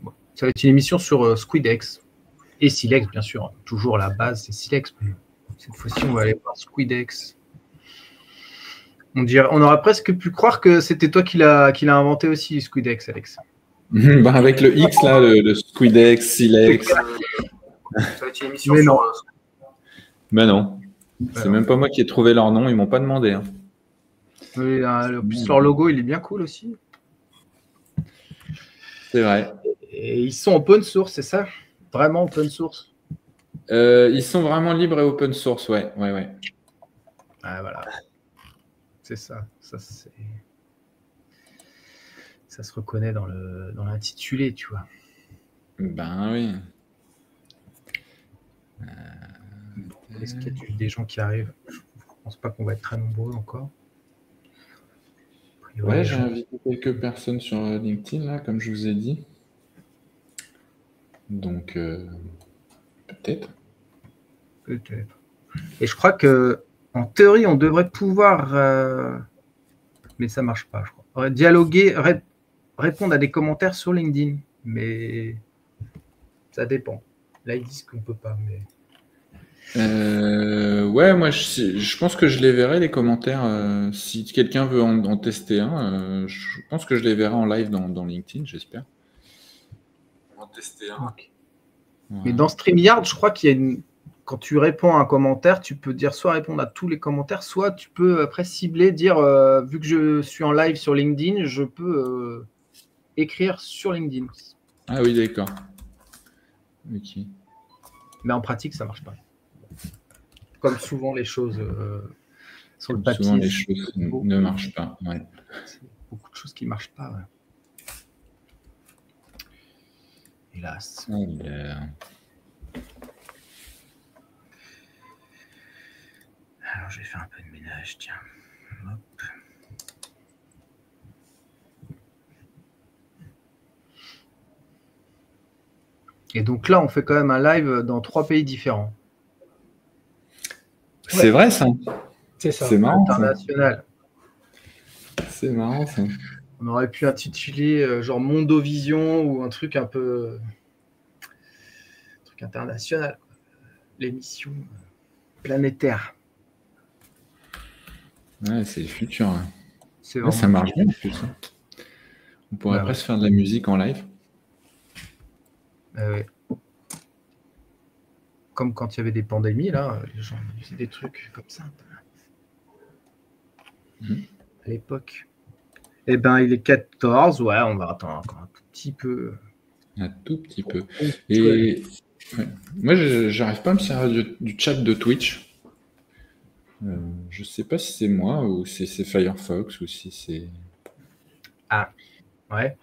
Bon. Ça va être une émission sur Squidex et Silex, bien sûr. Toujours la base, c'est Silex. Mais cette fois-ci, on va aller voir Squidex. On aurait presque pu croire que c'était toi qui l'a inventé aussi, Squidex, Alex. Bah avec le X, là, le Squidex, Silex. Ça va être une émission mais non. Ben non. C'est même pas moi qui ai trouvé leur nom, ils m'ont pas demandé. Hein. Oui, en plus, leur logo, il est bien cool aussi. C'est vrai. Et ils sont open source, c'est ça? Vraiment open source? Ils sont vraiment libres et open source, ouais. Ah, voilà. C'est ça. Ça se reconnaît dans l'intitulé, tu vois. Ben oui. Est-ce qu'il y a des gens qui arrivent? Je pense pas qu'on va être très nombreux encore. Ouais, j'ai invité quelques personnes sur LinkedIn, là, comme je vous ai dit. Donc, peut-être. Peut-être. Et je crois que, en théorie, on devrait pouvoir, mais ça marche pas, je crois. Dialoguer, répondre à des commentaires sur LinkedIn, mais ça dépend. Là, ils disent qu'on peut pas, mais. Ouais, moi, je pense que je les verrai, les commentaires. Si quelqu'un veut en tester un, je pense que je les verrai en live dans LinkedIn, j'espère. En tester un. Okay. Ouais. Mais dans StreamYard, je crois qu'il y a quand tu réponds à un commentaire, tu peux dire soit répondre à tous les commentaires, soit tu peux après cibler, dire vu que je suis en live sur LinkedIn, je peux écrire sur LinkedIn. Ah oui, d'accord. Ok. Mais en pratique, ça marche pas. Comme souvent les choses sur le papier. Souvent les choses ne marchent pas. Ouais. Beaucoup de choses qui ne marchent pas. Ouais. Hélas. Alors, je vais faire un peu de ménage, tiens. Hop. Et donc là, on fait quand même un live dans 3 pays différents. C'est vrai, ça. C'est ça. C'est marrant. International. C'est marrant, ça. On aurait pu intituler genre Mondovision ou un truc un peu. Un truc international. L'émission planétaire. Ouais, c'est le futur. Hein. Ouais, ça marche bien en plus. Hein. On pourrait presque faire de la musique en live. Ouais. Comme quand il y avait des pandémies, là, les gens faisaient des trucs comme ça. À l'époque. Eh ben, il est 14. Ouais, on va attendre encore un tout petit peu. Un tout petit peu. Et moi, j'arrive pas à me servir du chat de Twitch. Je sais pas si c'est moi ou si c'est Firefox ou si c'est. Ah, ouais.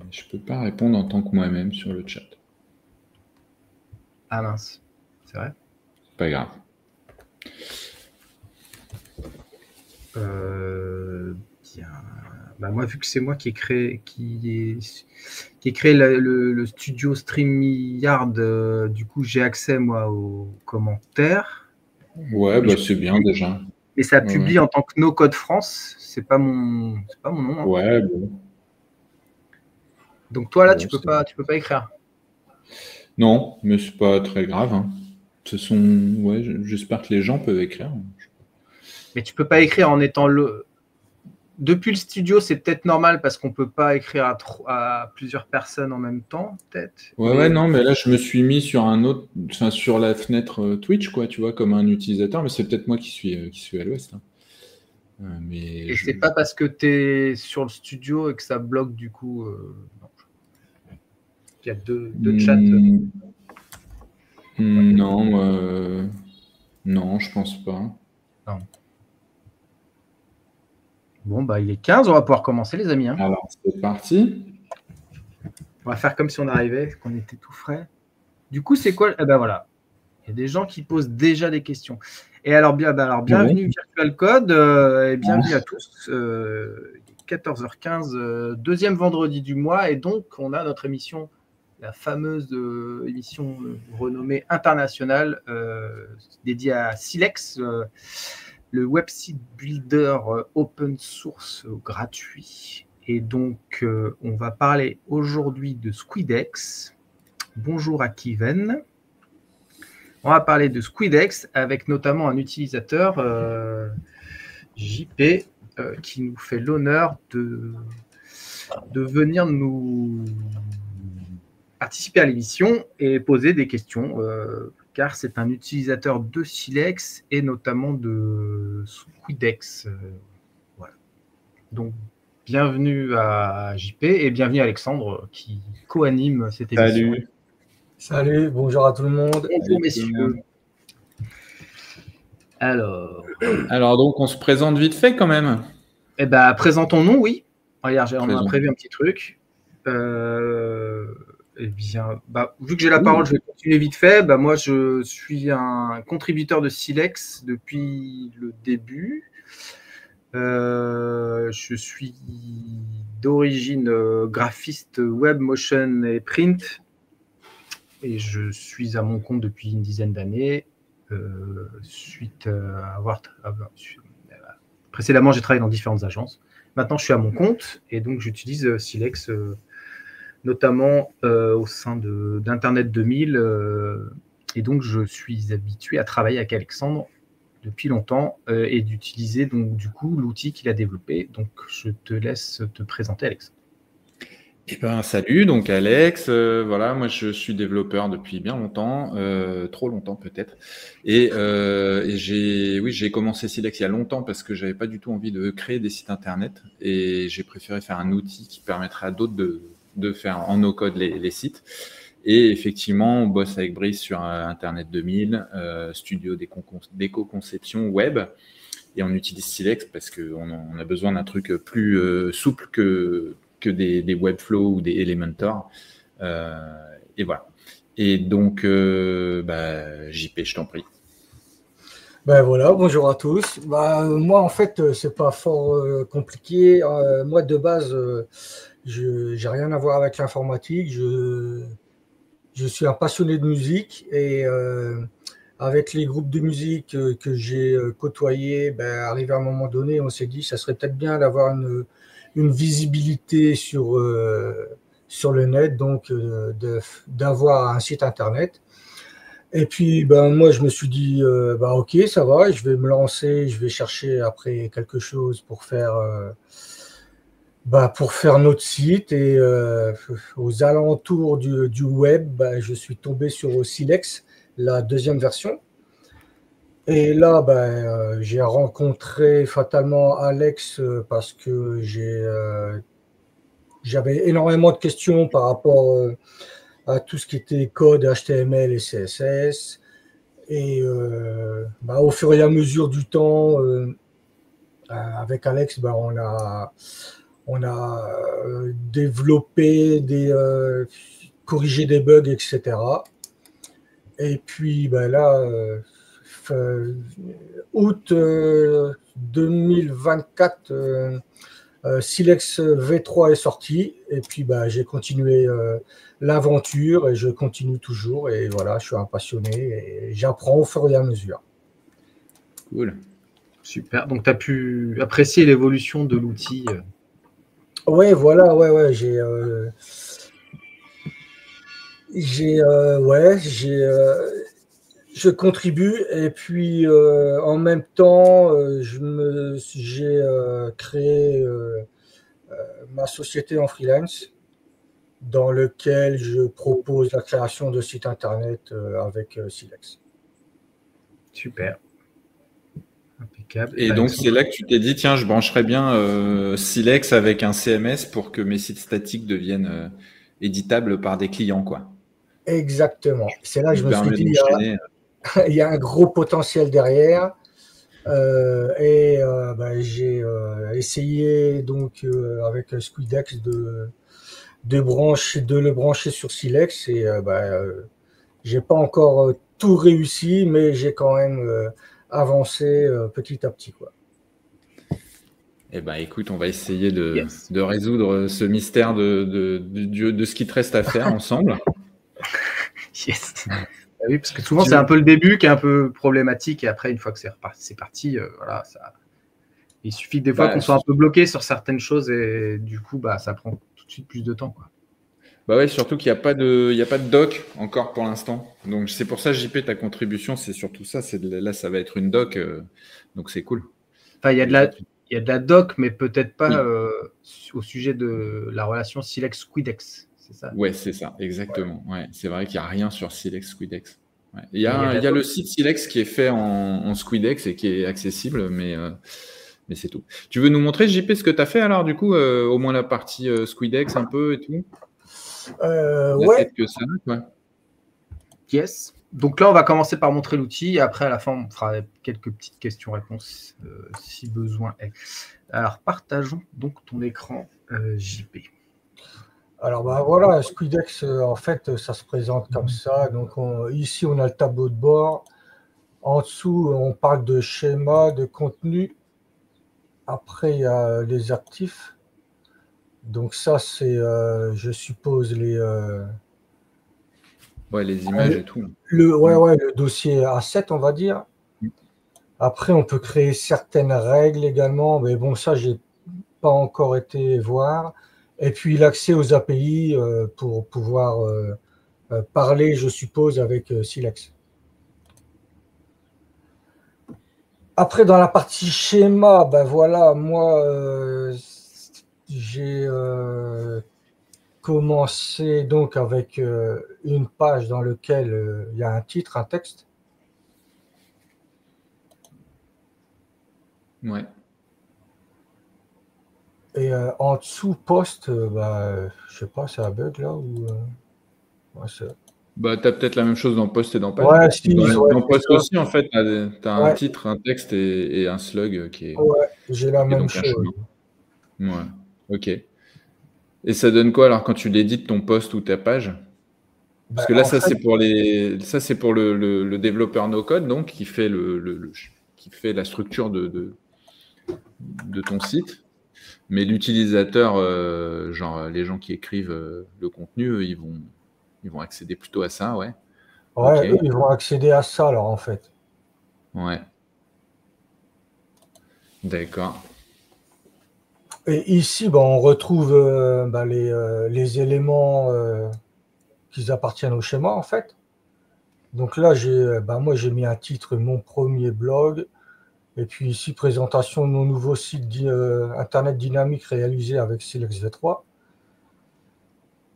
Je peux pas répondre en tant que moi-même sur le chat. Ah mince, c'est vrai. C'est pas grave. Bien. Bah moi, vu que c'est moi qui ai créé, le studio StreamYard, du coup, j'ai accès moi aux commentaires. Ouais, bah c'est bien déjà. Et ça publie en tant que No Code France. C'est pas mon nom. Hein. Ouais. Bon. Donc toi là, tu peux pas écrire. Non, mais c'est pas très grave. Hein. Ouais, j'espère que les gens peuvent écrire. Mais tu peux pas écrire en étant depuis le studio, c'est peut-être normal parce qu'on peut pas écrire à plusieurs personnes en même temps, peut-être. Ouais, non, mais là, je me suis mis sur sur la fenêtre Twitch, quoi, tu vois, comme un utilisateur, mais c'est peut-être moi qui suis à l'ouest. Hein. Et c'est pas parce que tu es sur le studio et que ça bloque du coup. Non. Il y a deux chats. Non, je pense pas. Non. Bon, bah, il est 15, on va pouvoir commencer, les amis. Hein. Alors, c'est parti. On va faire comme si on arrivait, qu'on était tout frais. Du coup, c'est quoi? Eh ben voilà. Il y a des gens qui posent déjà des questions. Et alors, bienvenue Virtual Code et bienvenue à tous. 14h15, deuxième vendredi du mois. Et donc, on a notre émission, la fameuse émission renommée internationale dédiée à Silex, le website builder open source gratuit. Et donc, on va parler aujourd'hui de Squidex. Bonjour à Kiven. On va parler de Squidex avec notamment un utilisateur, JP, qui nous fait l'honneur de venir nous participer à l'émission et poser des questions, car c'est un utilisateur de Silex et notamment de Squidex. Voilà. Donc, bienvenue à JP et bienvenue à Alexandre qui co-anime cette émission. Salut. Salut, bonjour à tout le monde. Bonjour messieurs. Alors donc, on se présente vite fait quand même. Eh ben, présentons-nous, oui. Regarde, on a prévu un petit truc. Eh bien, vu que j'ai la parole, je vais continuer vite fait. Moi, je suis un contributeur de Silex depuis le début. Je suis d'origine graphiste web, motion et print. Et je suis à mon compte depuis une dizaine d'années. Suite à avoir précédemment, j'ai travaillé dans différentes agences. Maintenant, je suis à mon compte et donc j'utilise Silex notamment au sein d'Internet 2000. Et donc, je suis habitué à travailler avec Alexandre depuis longtemps et d'utiliser donc du coup l'outil qu'il a développé. Donc, je te laisse te présenter, Alexandre. Eh ben, salut, donc Alex, voilà, moi je suis développeur depuis bien longtemps, trop longtemps peut-être, et j'ai commencé Silex il y a longtemps parce que j'avais pas du tout envie de créer des sites internet et j'ai préféré faire un outil qui permettrait à d'autres de faire en no-code les sites. Et effectivement, on bosse avec Brice sur Internet 2000, studio d'éco-conception web, et on utilise Silex parce qu'on a besoin d'un truc plus souple que des Webflow ou des Elementor. Et voilà. Et donc, JP, je t'en prie. Voilà, bonjour à tous. Moi, en fait, c'est pas fort compliqué. Moi, de base, je n'ai rien à voir avec l'informatique. Je suis un passionné de musique et avec les groupes de musique que j'ai côtoyés, arrivé à un moment donné, on s'est dit ça serait peut-être bien d'avoir une visibilité sur le net, donc d'avoir un site internet. Et puis moi je me suis dit ok, ça va, je vais me lancer, je vais chercher après quelque chose pour faire notre site. Et aux alentours du web, je suis tombé sur Silex, la deuxième version. Et là, j'ai rencontré fatalement Alex parce que j'avais énormément de questions par rapport à tout ce qui était code HTML et CSS. Et au fur et à mesure du temps, avec Alex, on a développé, corrigé des bugs, etc. Et puis là, août 2024, Silex V3 est sorti. Et puis j'ai continué l'aventure et je continue toujours. Et voilà, je suis un passionné et j'apprends au fur et à mesure. Cool. Super. Donc, tu as pu apprécier l'évolution de l'outil. Ouais, voilà, ouais. Je contribue et puis en même temps, j'ai créé ma société en freelance dans lequel je propose la création de sites internet avec Silex. Super. Impeccable. Et donc, c'est là que tu t'es dit, tiens, je brancherais bien Silex avec un CMS pour que mes sites statiques deviennent éditables par des clients, quoi. Exactement. C'est là que je me suis dit, il y a un gros potentiel derrière. J'ai essayé donc avec Squidex de le brancher sur Silex et j'ai pas encore tout réussi, mais j'ai quand même avancé petit à petit, quoi. Eh ben, écoute, on va essayer de résoudre ce mystère de ce qui te reste à faire ensemble. Yes. Oui, parce que souvent, c'est un peu le début qui est un peu problématique et après, une fois que c'est parti, voilà, Il suffit des fois qu'on soit un peu bloqué sur certaines choses et du coup, ça prend tout de suite plus de temps, quoi. Bah ouais, surtout qu'il n'y a pas de doc encore pour l'instant. Donc c'est pour ça, JP, ta contribution, c'est surtout ça. Là, ça va être une doc, donc c'est cool. Enfin, il y a de la doc, mais peut-être pas au sujet de la relation Silex-Squidex. C'est ça? Ouais, c'est ça, exactement. Ouais, c'est vrai qu'il n'y a rien sur Silex-Squidex. Ouais. Il y a le site Silex qui est fait en Squidex et qui est accessible, mais c'est tout. Tu veux nous montrer, JP, ce que tu as fait alors, du coup, au moins la partie Squidex un peu et tout? Ouais. Que ça, ouais. Yes. Donc là, on va commencer par montrer l'outil. Après, à la fin, on fera quelques petites questions-réponses si besoin est. Alors, partageons donc ton écran, JP. Alors, voilà, Squidex, en fait, ça se présente comme ça. Donc, ici, on a le tableau de bord. En dessous, on parle de schéma, de contenu. Après, il y a les actifs. Donc ça, c'est, je suppose, les images et tout. Le dossier A7, on va dire. Après, on peut créer certaines règles également, mais bon, ça, j'ai pas encore été voir. Et puis, l'accès aux API pour pouvoir parler, je suppose, avec Silex. Après, dans la partie schéma, voilà, moi, j'ai commencé donc avec une page dans laquelle il y a un titre, un texte. Ouais. Et en dessous, post, je sais pas, c'est un bug là ou tu as peut-être la même chose dans post et dans page. Ouais, si, dans post aussi, en fait, tu as un titre, un texte et un slug qui est. Ouais, j'ai la même chose. Ouais, ok. Et ça donne quoi alors quand tu l'édites ton post ou ta page? Parce que là, c'est pour le développeur no-code, donc qui fait qui fait la structure de ton site. Mais l'utilisateur, genre les gens qui écrivent le contenu, eux, ils vont accéder plutôt à ça, ouais. Ouais, okay. Eux, ils vont accéder à ça alors en fait. Ouais. D'accord. Et ici, on retrouve les éléments qui appartiennent au schéma en fait. Donc là, moi j'ai mis un titre, mon premier blog. Et puis ici, présentation de mon nouveau site internet dynamique réalisé avec Silex V3.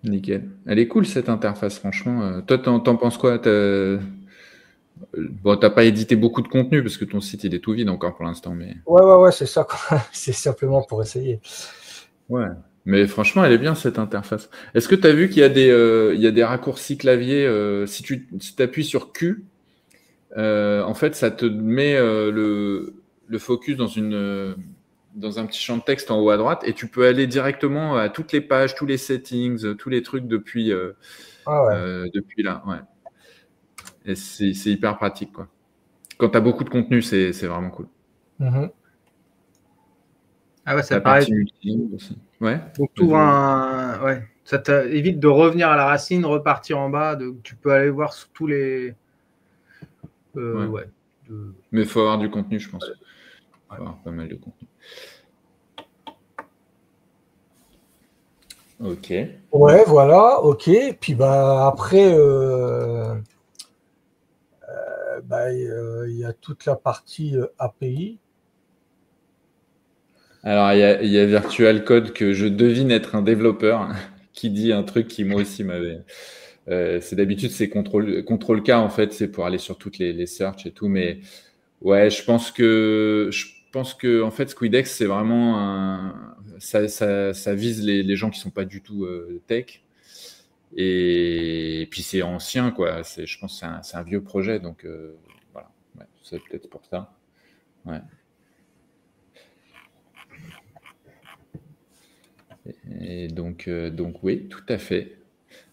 Nickel. Elle est cool cette interface, franchement. Toi, t'en penses quoi? Bon, t'as pas édité beaucoup de contenu parce que ton site il est tout vide encore pour l'instant, mais. Ouais, c'est ça. C'est simplement pour essayer. Ouais. Mais franchement, elle est bien cette interface. Est-ce que tu as vu qu'il y a des raccourcis clavier si tu appuies sur Q, en fait, ça te met le focus dans un petit champ de texte en haut à droite et tu peux aller directement à toutes les pages, tous les settings, tous les trucs depuis là. Ouais. Et c'est hyper pratique, quoi. Quand tu as beaucoup de contenu, c'est vraiment cool. Mm-hmm. Ah ouais, ça paraît. Aussi. Ouais. Donc tu ouvres ouais. Ça t'évite de revenir à la racine, repartir en bas. Tu peux aller voir sur tous les. Ouais. Mais il faut avoir du contenu, je pense. Il faut avoir pas mal de contenu. Ok. Ouais, voilà, ok. Puis après, il y a toute la partie API. Alors, il y a Virtual Code que je devine être un développeur qui dit un truc qui moi aussi m'avait. C'est d'habitude, c'est contrôle K en fait, c'est pour aller sur toutes les searches et tout. Mais ouais, je pense que en fait, Squidex, c'est vraiment ça vise les gens qui sont pas du tout tech. Et puis c'est ancien, quoi. Je pense que c'est un vieux projet, donc voilà. Ouais, c'est peut-être pour ça. Ouais. Et donc oui, tout à fait.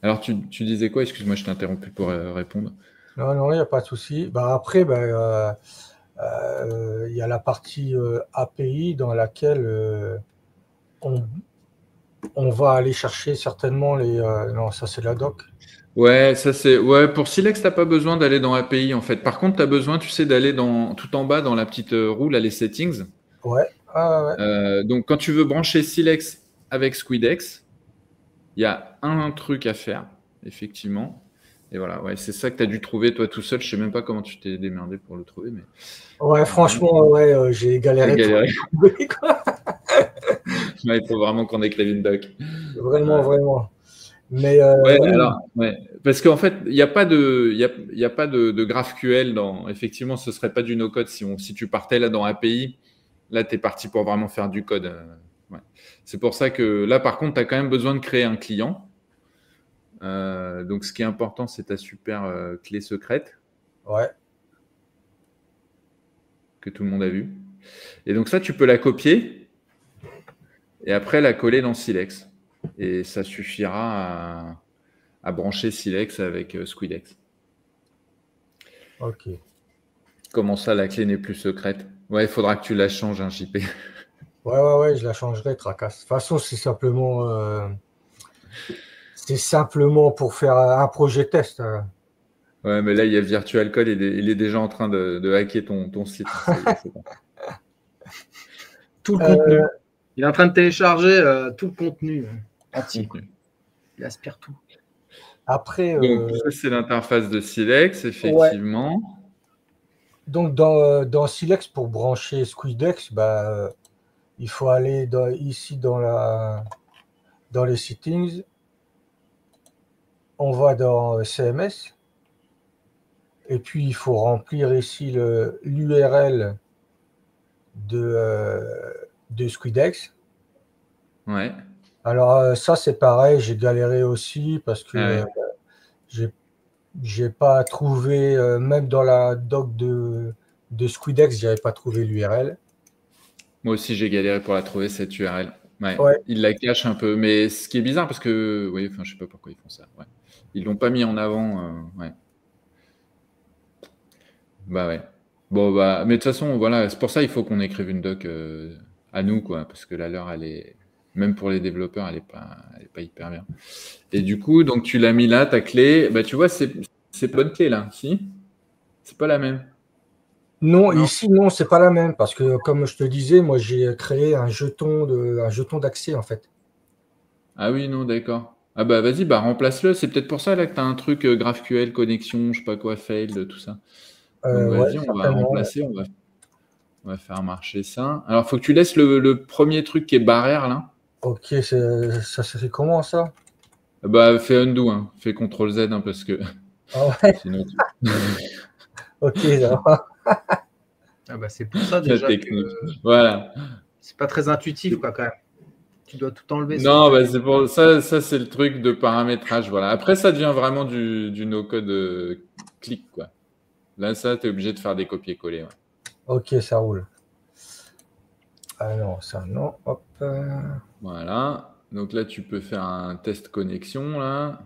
Alors, tu disais quoi? Excuse-moi, je t'ai interrompu pour répondre. Non, il n'y a pas de souci. Après, il y a la partie API dans laquelle on va aller chercher certainement les... non, ça c'est la doc. Ouais, pour Silex, tu n'as pas besoin d'aller dans API en fait. Par contre, tu as besoin, tu sais, d'aller tout en bas dans la petite roue, là, les settings. Ouais. Ah ouais. Donc, quand tu veux brancher Silex avec Squidex, il y a un truc à faire, effectivement. Et voilà, ouais, c'est ça que tu as dû trouver toi tout seul. Je sais même pas comment tu t'es démerdé pour le trouver, mais Ouais, vraiment, franchement, ouais, j'ai t'as galéré pour galéré. le trouver, quoi. Ouais, il faut vraiment qu'on ait Kevin Doc. Vraiment, Ouais. vraiment. Mais Ouais, oui, alors, ouais. Parce qu'en fait, il n'y a pas de, il y a pas de GraphQL dans. Effectivement, ce serait pas du no-code si tu partais là dans API. Là, tu es parti pour vraiment faire du code. Ouais. C'est pour ça que là, par contre, tu as quand même besoin de créer un client. Donc, ce qui est important, c'est ta super clé secrète ouais. que tout le monde a vue. Et donc, ça, tu peux la copier et après la coller dans Silex. Et ça suffira à brancher Silex avec Squidex. Ok. Comment ça, la clé n'est plus secrète? Ouais, il faudra que tu la changes, hein, JP. Ouais, je la changerai, tracasse. De toute façon, c'est simplement pour faire un projet test, hein. Ouais, mais là, il y a Virtual Code, il est déjà en train de hacker ton site. Ça y est, c'est bon. Tout le Euh, contenu. Il est en train de télécharger tout le contenu entier. Contenu. Il aspire tout. Après, Donc, ça, c'est l'interface de Silex, ouais. effectivement. Donc, dans Silex, pour brancher Squidex, il faut aller ici dans les settings. On va dans CMS. Et puis, il faut remplir ici l'URL de Squidex. Ouais. Alors, ça, c'est pareil, j'ai galéré aussi parce que Ah ouais. j'ai j'ai pas trouvé, même dans la doc de Squidex, j'avais pas trouvé l'URL. Moi aussi, j'ai galéré pour la trouver, cette URL. Ouais. Ouais, Ils la cachent un peu. Mais ce qui est bizarre, parce que, oui, enfin, je sais pas pourquoi ils font ça. Ouais. Ils l'ont pas mis en avant. Ouais. Bah ouais. Bon, bah, mais de toute façon, voilà, c'est pour ça il faut qu'on écrive une doc à nous, quoi, parce que la leur, elle est, même pour les développeurs, elle est pas hyper bien. Et du coup, donc tu l'as mis là, ta clé, bah tu vois, c'est pas bonne clé là, si? C'est pas la même. non, Non. ici, non, c'est pas la même parce que, comme je te disais, moi, j'ai créé un jeton d'accès en fait. Ah oui, non, d'accord. Ah bah vas-y, bah remplace-le. C'est peut-être pour ça là que tu as un truc GraphQL, connexion, je sais pas quoi, failed, tout ça. Donc Ouais, vas-y, on va certainement. Ouais. remplacer, on va faire marcher ça. Alors, faut que tu laisses le premier truc qui est barrière là. Ok, ça se fait comment ça? Bah, fais undo, hein. Fais CTRL Z, hein, parce que Ah ouais, sinon, ok, ça va. Ah bah, c'est pour ça la déjà que technique. Voilà. c'est pas très intuitif, quoi, quand même. Tu dois tout enlever ce Non, truc. bah, c'est pour ça, c'est le truc de paramétrage. Voilà. Après, ça devient vraiment du no-code clic, quoi. Là, ça, tu es obligé de faire des copier-coller. Ouais. Ok, ça roule. Ah non, ça non. Hop. Voilà. Donc là, tu peux faire un test connexion, là.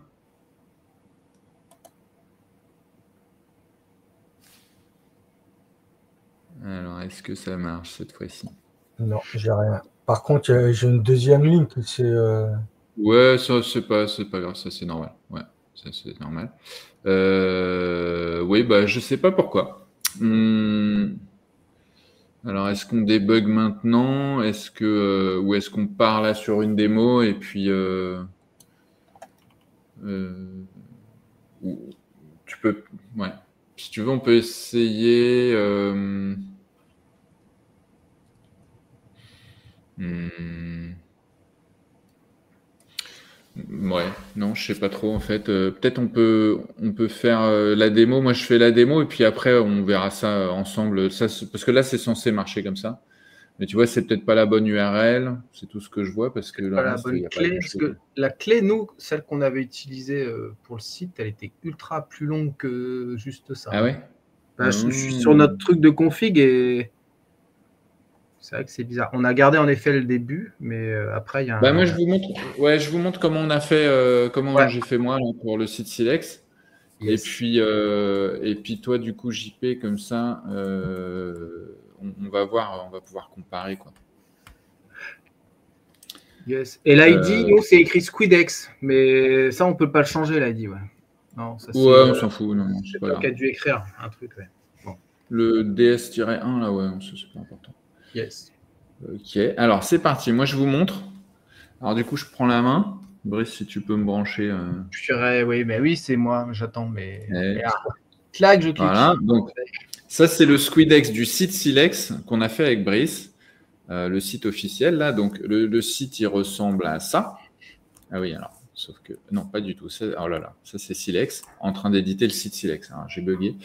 Alors, est-ce que ça marche cette fois-ci? Non, j'ai rien. Par contre, j'ai une deuxième ligne qui c'est. Ouais, ça, c'est pas grave, ça, c'est normal. Ouais, ça, c'est normal. Oui, bah, je sais pas pourquoi. Alors, est-ce qu'on débug maintenant? Ou est-ce qu'on part là sur une démo et puis euh, tu peux, ouais. Si tu veux, on peut essayer. Hmm, ouais, non, je sais pas trop en fait. Peut-être on peut faire la démo. Moi, je fais la démo et puis après, on verra ça ensemble. Ça, parce que là, c'est censé marcher comme ça. Mais tu vois, c'est peut-être pas la bonne URL. C'est tout ce que je vois parce que le Pas la reste, il bonne n'y a pas clé. Parce grand-chose. que la clé, nous, celle qu'on avait utilisée pour le site, elle était ultra plus longue que juste ça. Ah ouais? Bah, je suis sur notre truc de config et c'est vrai que c'est bizarre. On a gardé en effet le début, mais après, il y a Bah un. moi, je vous montre comment on a fait, comment Ouais. j'ai fait moi là, pour le site Silex. Yes. Et puis toi, du coup, JP, comme ça, on va voir, on va pouvoir comparer, quoi. Yes. Et l'ID, Euh, nous, c'est écrit Squidex, mais ça, on peut pas le changer, l'ID. Ouais. Non, ça, ouais, c'est on s'en fout, non, c'est pas toi qui grave. as dû écrire un truc. Ouais. Bon. Le DS-1, là, ouais, ça, c'est pas important. Yes. Ok, alors c'est parti. Moi, je vous montre. Alors, du coup, je prends la main. Brice, si tu peux me brancher. Je dirais, oui, mais oui, c'est moi, j'attends, mais. Ouais. Clac, je clique. Voilà. Donc, ça, c'est le Squidex du site Silex qu'on a fait avec Brice, le site officiel. Là, donc, le site, il ressemble à ça. Ah oui, alors, sauf que. Non, pas du tout. Ça, oh là là, ça, c'est Silex, en train d'éditer le site Silex. Alors, j'ai bugué.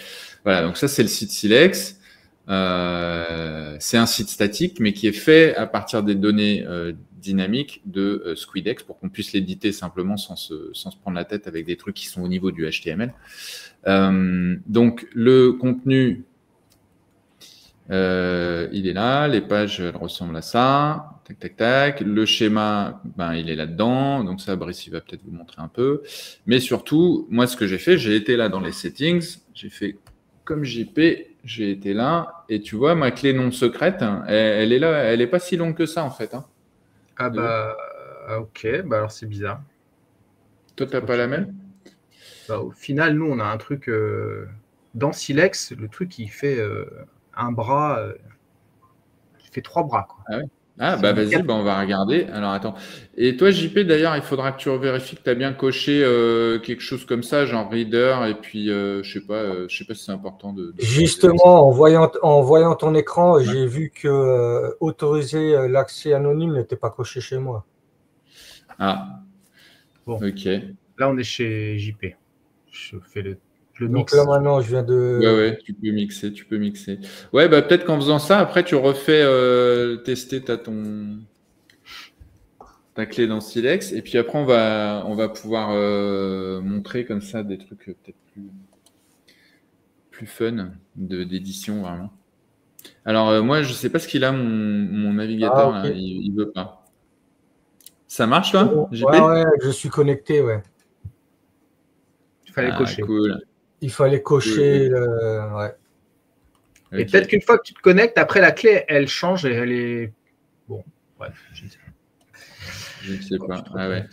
Voilà, donc ça, c'est le site Silex. C'est un site statique, mais qui est fait à partir des données dynamiques de Squidex pour qu'on puisse l'éditer simplement sans se prendre la tête avec des trucs qui sont au niveau du HTML. Donc, le contenu, il est là. Les pages, elles ressemblent à ça. Tac, tac, tac. Le schéma, ben, il est là-dedans. Donc, ça, Brice, il va peut-être vous montrer un peu. Mais surtout, moi, ce que j'ai fait, j'ai été là dans les settings. J'ai fait comme JP. J'ai été là, et tu vois, ma clé non secrète, elle est là, elle est pas si longue que ça, en fait. Hein. Ah bah, ok, bah alors c'est bizarre. Toi, t'as pas la même? Bah, au final, nous, on a un truc dans Silex, le truc, il fait un bras, il fait 3 bras, quoi. Ah ouais. Ah, bah vas-y, bah, on va regarder. Alors, attends. Et toi, JP, d'ailleurs, il faudra que tu vérifies que tu as bien coché quelque chose comme ça, genre reader, et puis, je sais pas si c'est important de Justement, en voyant ton écran, j'ai vu que autoriser l'accès anonyme n'était pas coché chez moi. Ah, bon. Ok. Là, on est chez JP. Je fais le Donc mix. là, maintenant, je viens de... Ouais, tu peux mixer. Ouais, bah peut-être qu'en faisant ça, après, tu refais tester ta clé dans Silex, et puis après, on va pouvoir montrer comme ça des trucs peut-être plus fun d'édition, vraiment. Alors, moi, je sais pas ce qu'il a, mon navigateur, Ah, là, ok. il veut pas. Ça marche, toi, JP? Ouais, je suis connecté, ouais. Il fallait cocher. Cool. Il fallait cocher, ouais. Et Ok. peut-être qu'une fois que tu te connectes, après la clé, elle change et elle est. Bon, bref, je ne sais pas. Je ne sais pas. Ah ouais.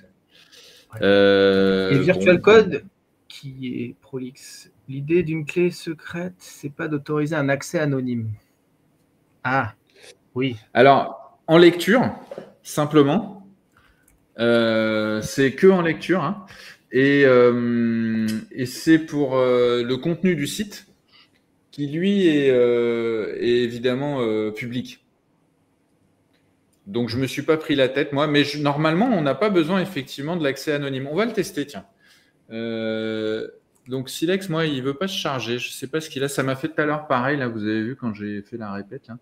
Et Virtual bon. Code, qui est prolixe. L'idée d'une clé secrète, c'est pas d'autoriser un accès anonyme. Ah, oui. Alors, en lecture, simplement, c'est que en lecture, hein, et c'est pour le contenu du site qui, lui, est évidemment public. Donc, je me suis pas pris la tête, moi, mais normalement, on n'a pas besoin effectivement de l'accès anonyme. On va le tester, tiens. Donc, Silex, moi, il veut pas se charger. Je sais pas ce qu'il a. Ça m'a fait tout à l'heure pareil, là, vous avez vu quand j'ai fait la répète, là.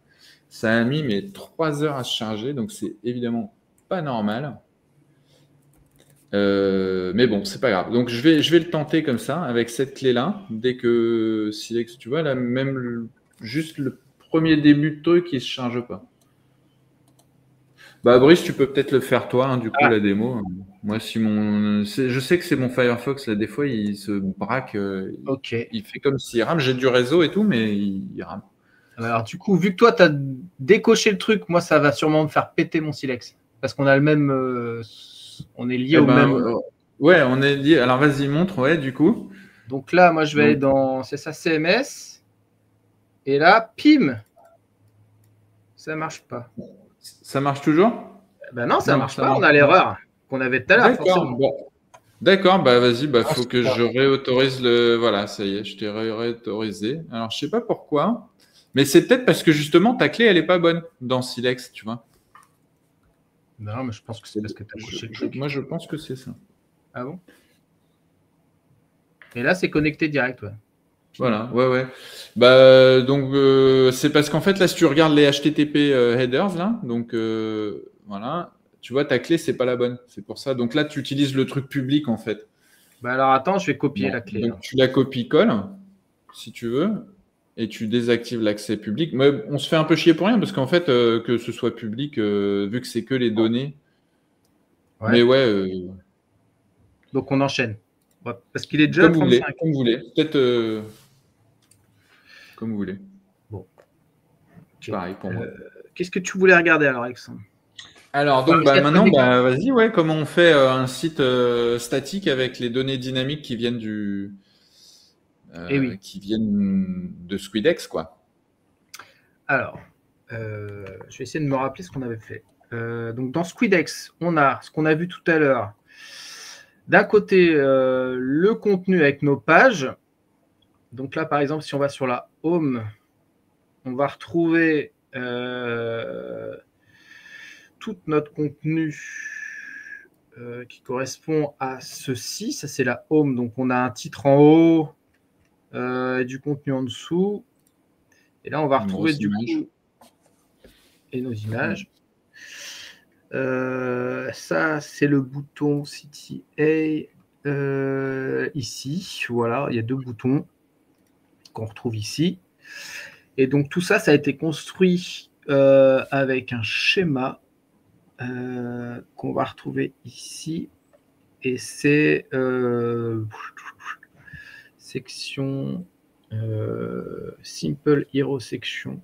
Ça a mis 3 heures à se charger, donc c'est évidemment pas normal. Mais bon, c'est pas grave. Donc, je vais le tenter comme ça, avec cette clé-là. Dès que Silex, tu vois, là, même juste le premier début de truc, il se charge pas. Bah, Brice, tu peux peut-être le faire toi, hein, du coup, la démo. Moi, je sais que c'est mon Firefox, là, des fois, il se braque. Ok. Il fait comme s'il rame. J'ai du réseau et tout, mais il rame. Alors, du coup, vu que toi, tu as décoché le truc, moi, ça va sûrement me faire péter mon Silex. Parce qu'on a le même. On est lié au même. Ouais, on est lié. Alors, vas-y, montre, ouais, du coup. Donc là, moi, je vais aller dans. C'est ça, CMS. Et là, PIM. Ça marche pas. Ça marche toujours? Ben non, ça marche pas. On a l'erreur qu'on avait tout à l'heure, forcément. D'accord, bah vas-y, faut que je réautorise le. Voilà, ça y est, je t'ai réautorisé. Alors, je sais pas pourquoi, mais c'est peut-être parce que justement ta clé, elle est pas bonne dans Silex, tu vois. Non, mais je pense que c'est parce que tu as coché le truc. Moi, je pense que c'est ça. Ah bon? Et là, c'est connecté direct, ouais. Voilà, ouais. Bah, donc, c'est parce qu'en fait, là, si tu regardes les HTTP headers, là, donc, voilà, tu vois, ta clé, c'est pas la bonne. C'est pour ça. Donc là, tu utilises le truc public, en fait. Bah alors, attends, je vais copier la clé. Donc, tu la copies-colles, si tu veux, et tu désactives l'accès public. Mais on se fait un peu chier pour rien, parce qu'en fait, que ce soit public, vu que c'est que les données. Ouais. Mais ouais. Donc, on enchaîne. Parce qu'il est déjà comme 35. Comme vous voulez. Peut-être comme vous voulez. Bon. Okay. Pareil pour moi. Qu'est-ce que tu voulais regarder alors, Alexandre? Alors, donc, maintenant, vas-y, ouais, comment on fait un site statique avec les données dynamiques qui viennent qui viennent de Squidex, quoi. Alors, je vais essayer de me rappeler ce qu'on avait fait. Donc, dans Squidex, on a ce qu'on a vu tout à l'heure. D'un côté, le contenu avec nos pages. Donc là, par exemple, si on va sur la Home, on va retrouver tout notre contenu qui correspond à ceci. Ça, c'est la Home. Donc, on a un titre en haut et du contenu en dessous. Et là, on va retrouver du coup et nos images. Ça, c'est le bouton CTA ici. Voilà, il y a 2 boutons qu'on retrouve ici. Et donc, tout ça, ça a été construit avec un schéma qu'on va retrouver ici. Et c'est section Simple Hero Section,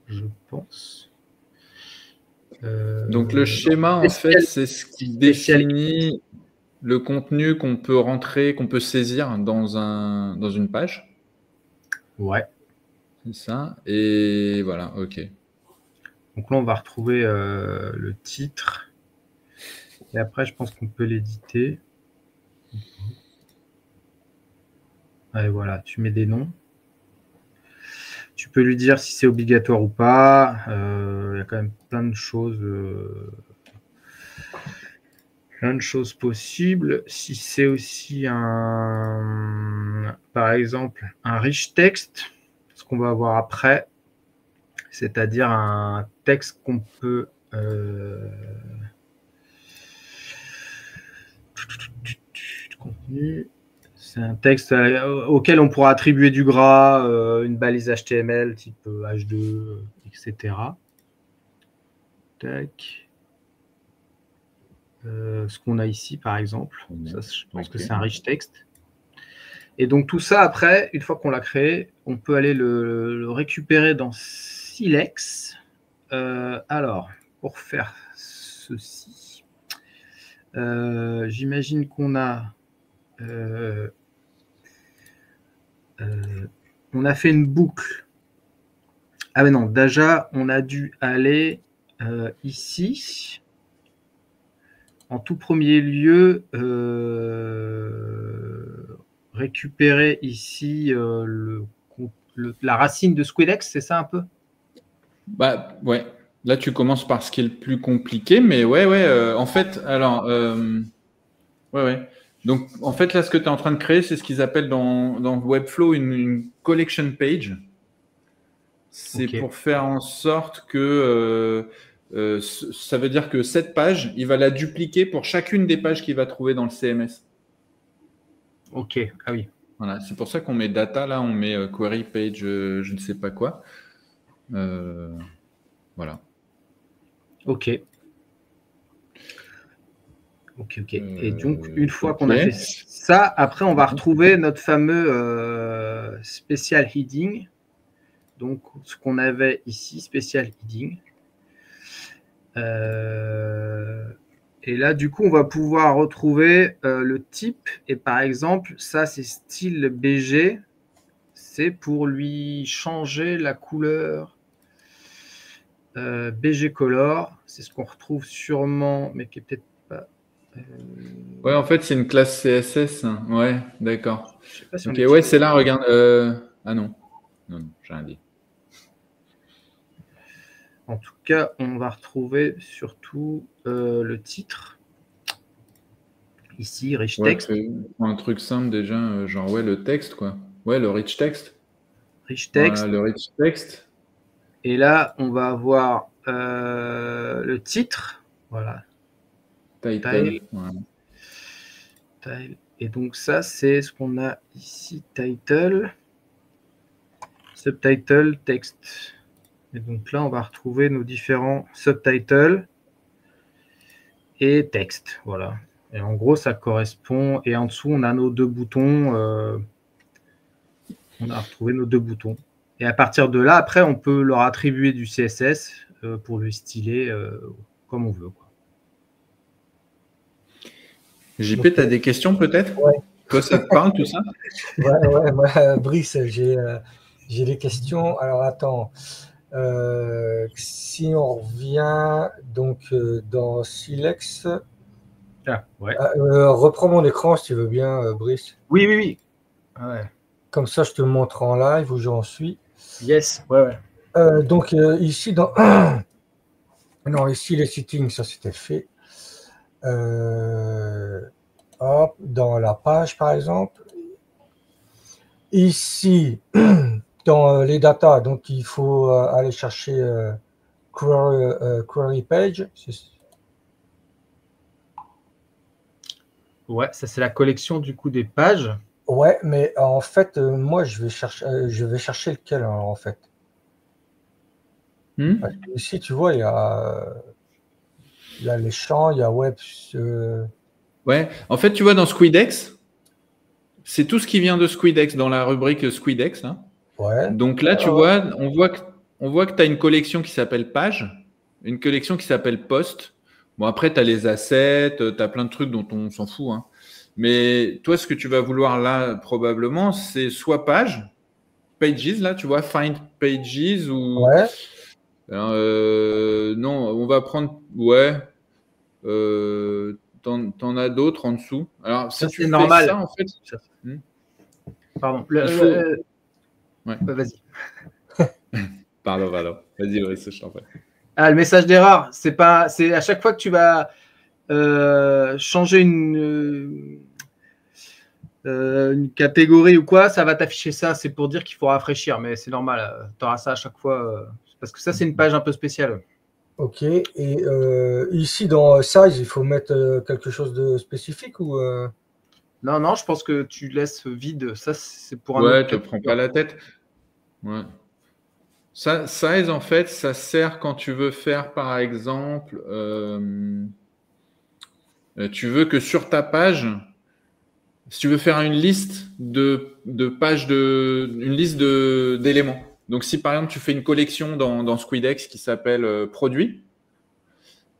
je pense. Donc le schéma, en fait, c'est ce qui définit le contenu qu'on peut rentrer, qu'on peut saisir dans une page. Ouais. C'est ça. Et voilà, ok. Donc là, on va retrouver le titre. Et après, je pense qu'on peut l'éditer. Et voilà, tu mets des noms. Tu peux lui dire si c'est obligatoire ou pas. Il y a quand même plein de choses possibles. Si c'est aussi par exemple, un rich text, ce qu'on va avoir après, c'est-à-dire un texte qu'on peut contenu. C'est un texte auquel on pourra attribuer du gras, une balise HTML type H2, etc. Tac. Ce qu'on a ici, par exemple. Ça, je pense que c'est un rich text. Et donc, tout ça, après, une fois qu'on l'a créé, on peut aller le récupérer dans Silex. Alors, pour faire ceci, j'imagine qu'on a on a fait une boucle. Ah mais non, déjà, on a dû aller ici. En tout premier lieu, récupérer ici la racine de Squidex, c'est ça un peu? Bah ouais. Là, tu commences par ce qui est le plus compliqué, mais ouais. En fait, alors, ouais. Donc, en fait, là, ce que tu es en train de créer, c'est ce qu'ils appellent dans Webflow une collection page. C'est pour faire en sorte que ça veut dire que cette page, il va la dupliquer pour chacune des pages qu'il va trouver dans le CMS. Ok, ah oui. Voilà, c'est pour ça qu'on met data, là, on met query page, je ne sais pas quoi. Voilà. Ok. Et donc, une fois qu'on a fait ça, après, on va retrouver notre fameux special heading. Donc, ce qu'on avait ici, special heading. Et là, du coup, on va pouvoir retrouver le type. Et par exemple, ça, c'est style BG. C'est pour lui changer la couleur. BG Color, c'est ce qu'on retrouve sûrement, mais qui est peut-être pas... Ouais, en fait, c'est une classe CSS. Hein. Ouais, d'accord. Je sais pas si ok, ouais, c'est là, regarde. Ah non, j'ai rien dit. En tout cas, on va retrouver surtout le titre. Ici, rich text. Un truc simple déjà, genre le texte, quoi. Ouais, le rich text. Rich text. Voilà, le rich text. Et là, on va avoir le titre. Voilà. Title. Voilà. Et donc ça, c'est ce qu'on a ici, title, subtitle, texte. Et donc là, on va retrouver nos différents subtitles et texte. Voilà. Et en gros, ça correspond. Et en dessous, on a nos 2 boutons. On a retrouvé nos 2 boutons. Et à partir de là, après, on peut leur attribuer du CSS pour le styler comme on veut. Quoi. JP, tu as des questions peut-être? Ouais. Toi, ça te parle tout ça? Ouais, moi, Brice, j'ai des questions. Alors, attends. Si on revient donc dans Silex, Ouais. reprends mon écran si tu veux bien, Brice. Oui, oui, oui. Ouais. Comme ça, je te montre en live où j'en suis. Yes, ouais, ouais. Donc ici, dans... non, ici les settings, ça c'était fait. Hop, dans la page par exemple. Ici, dans les datas, donc il faut aller chercher query page. Ouais, ça c'est la collection du coup des pages. Ouais, mais en fait, moi je vais chercher lequel alors, en fait. Parce que ici, tu vois, il y a les champs, il y a web. Ouais, en fait, tu vois, dans Squidex, c'est tout ce qui vient de Squidex dans la rubrique Squidex. Hein. Ouais. Donc là, tu vois, on voit que tu as une collection qui s'appelle page, une collection qui s'appelle post. Bon, après, tu as les assets, tu as plein de trucs dont on s'en fout. Hein. Mais toi, ce que tu vas vouloir là, probablement, c'est soit pages, là, tu vois, find pages ou. Ouais. Non, on va prendre. Ouais. T'en as d'autres en dessous. Alors, si Ça, tu c'est fais normal. ça, en fait. Pardon. Ouais. Vas-y. Pardon. Vas-y, Brice, je t'en prie. Ah, le message d'erreur, c'est à chaque fois que tu vas changer une catégorie ou quoi, ça va t'afficher ça. C'est pour dire qu'il faut rafraîchir, mais c'est normal. Tu auras ça à chaque fois. Parce que ça, c'est une page un peu spéciale. Ok. Et ici, dans size, il faut mettre quelque chose de spécifique ou Non, je pense que tu laisses vide. Ça, c'est pour un Ouais, autre te prends pas la tête. Ouais. Ça, size, en fait, ça sert quand tu veux faire, par exemple, tu veux que sur ta page, si tu veux faire une liste de pages, une liste d'éléments. Donc, si par exemple, tu fais une collection dans Squidex qui s'appelle produits,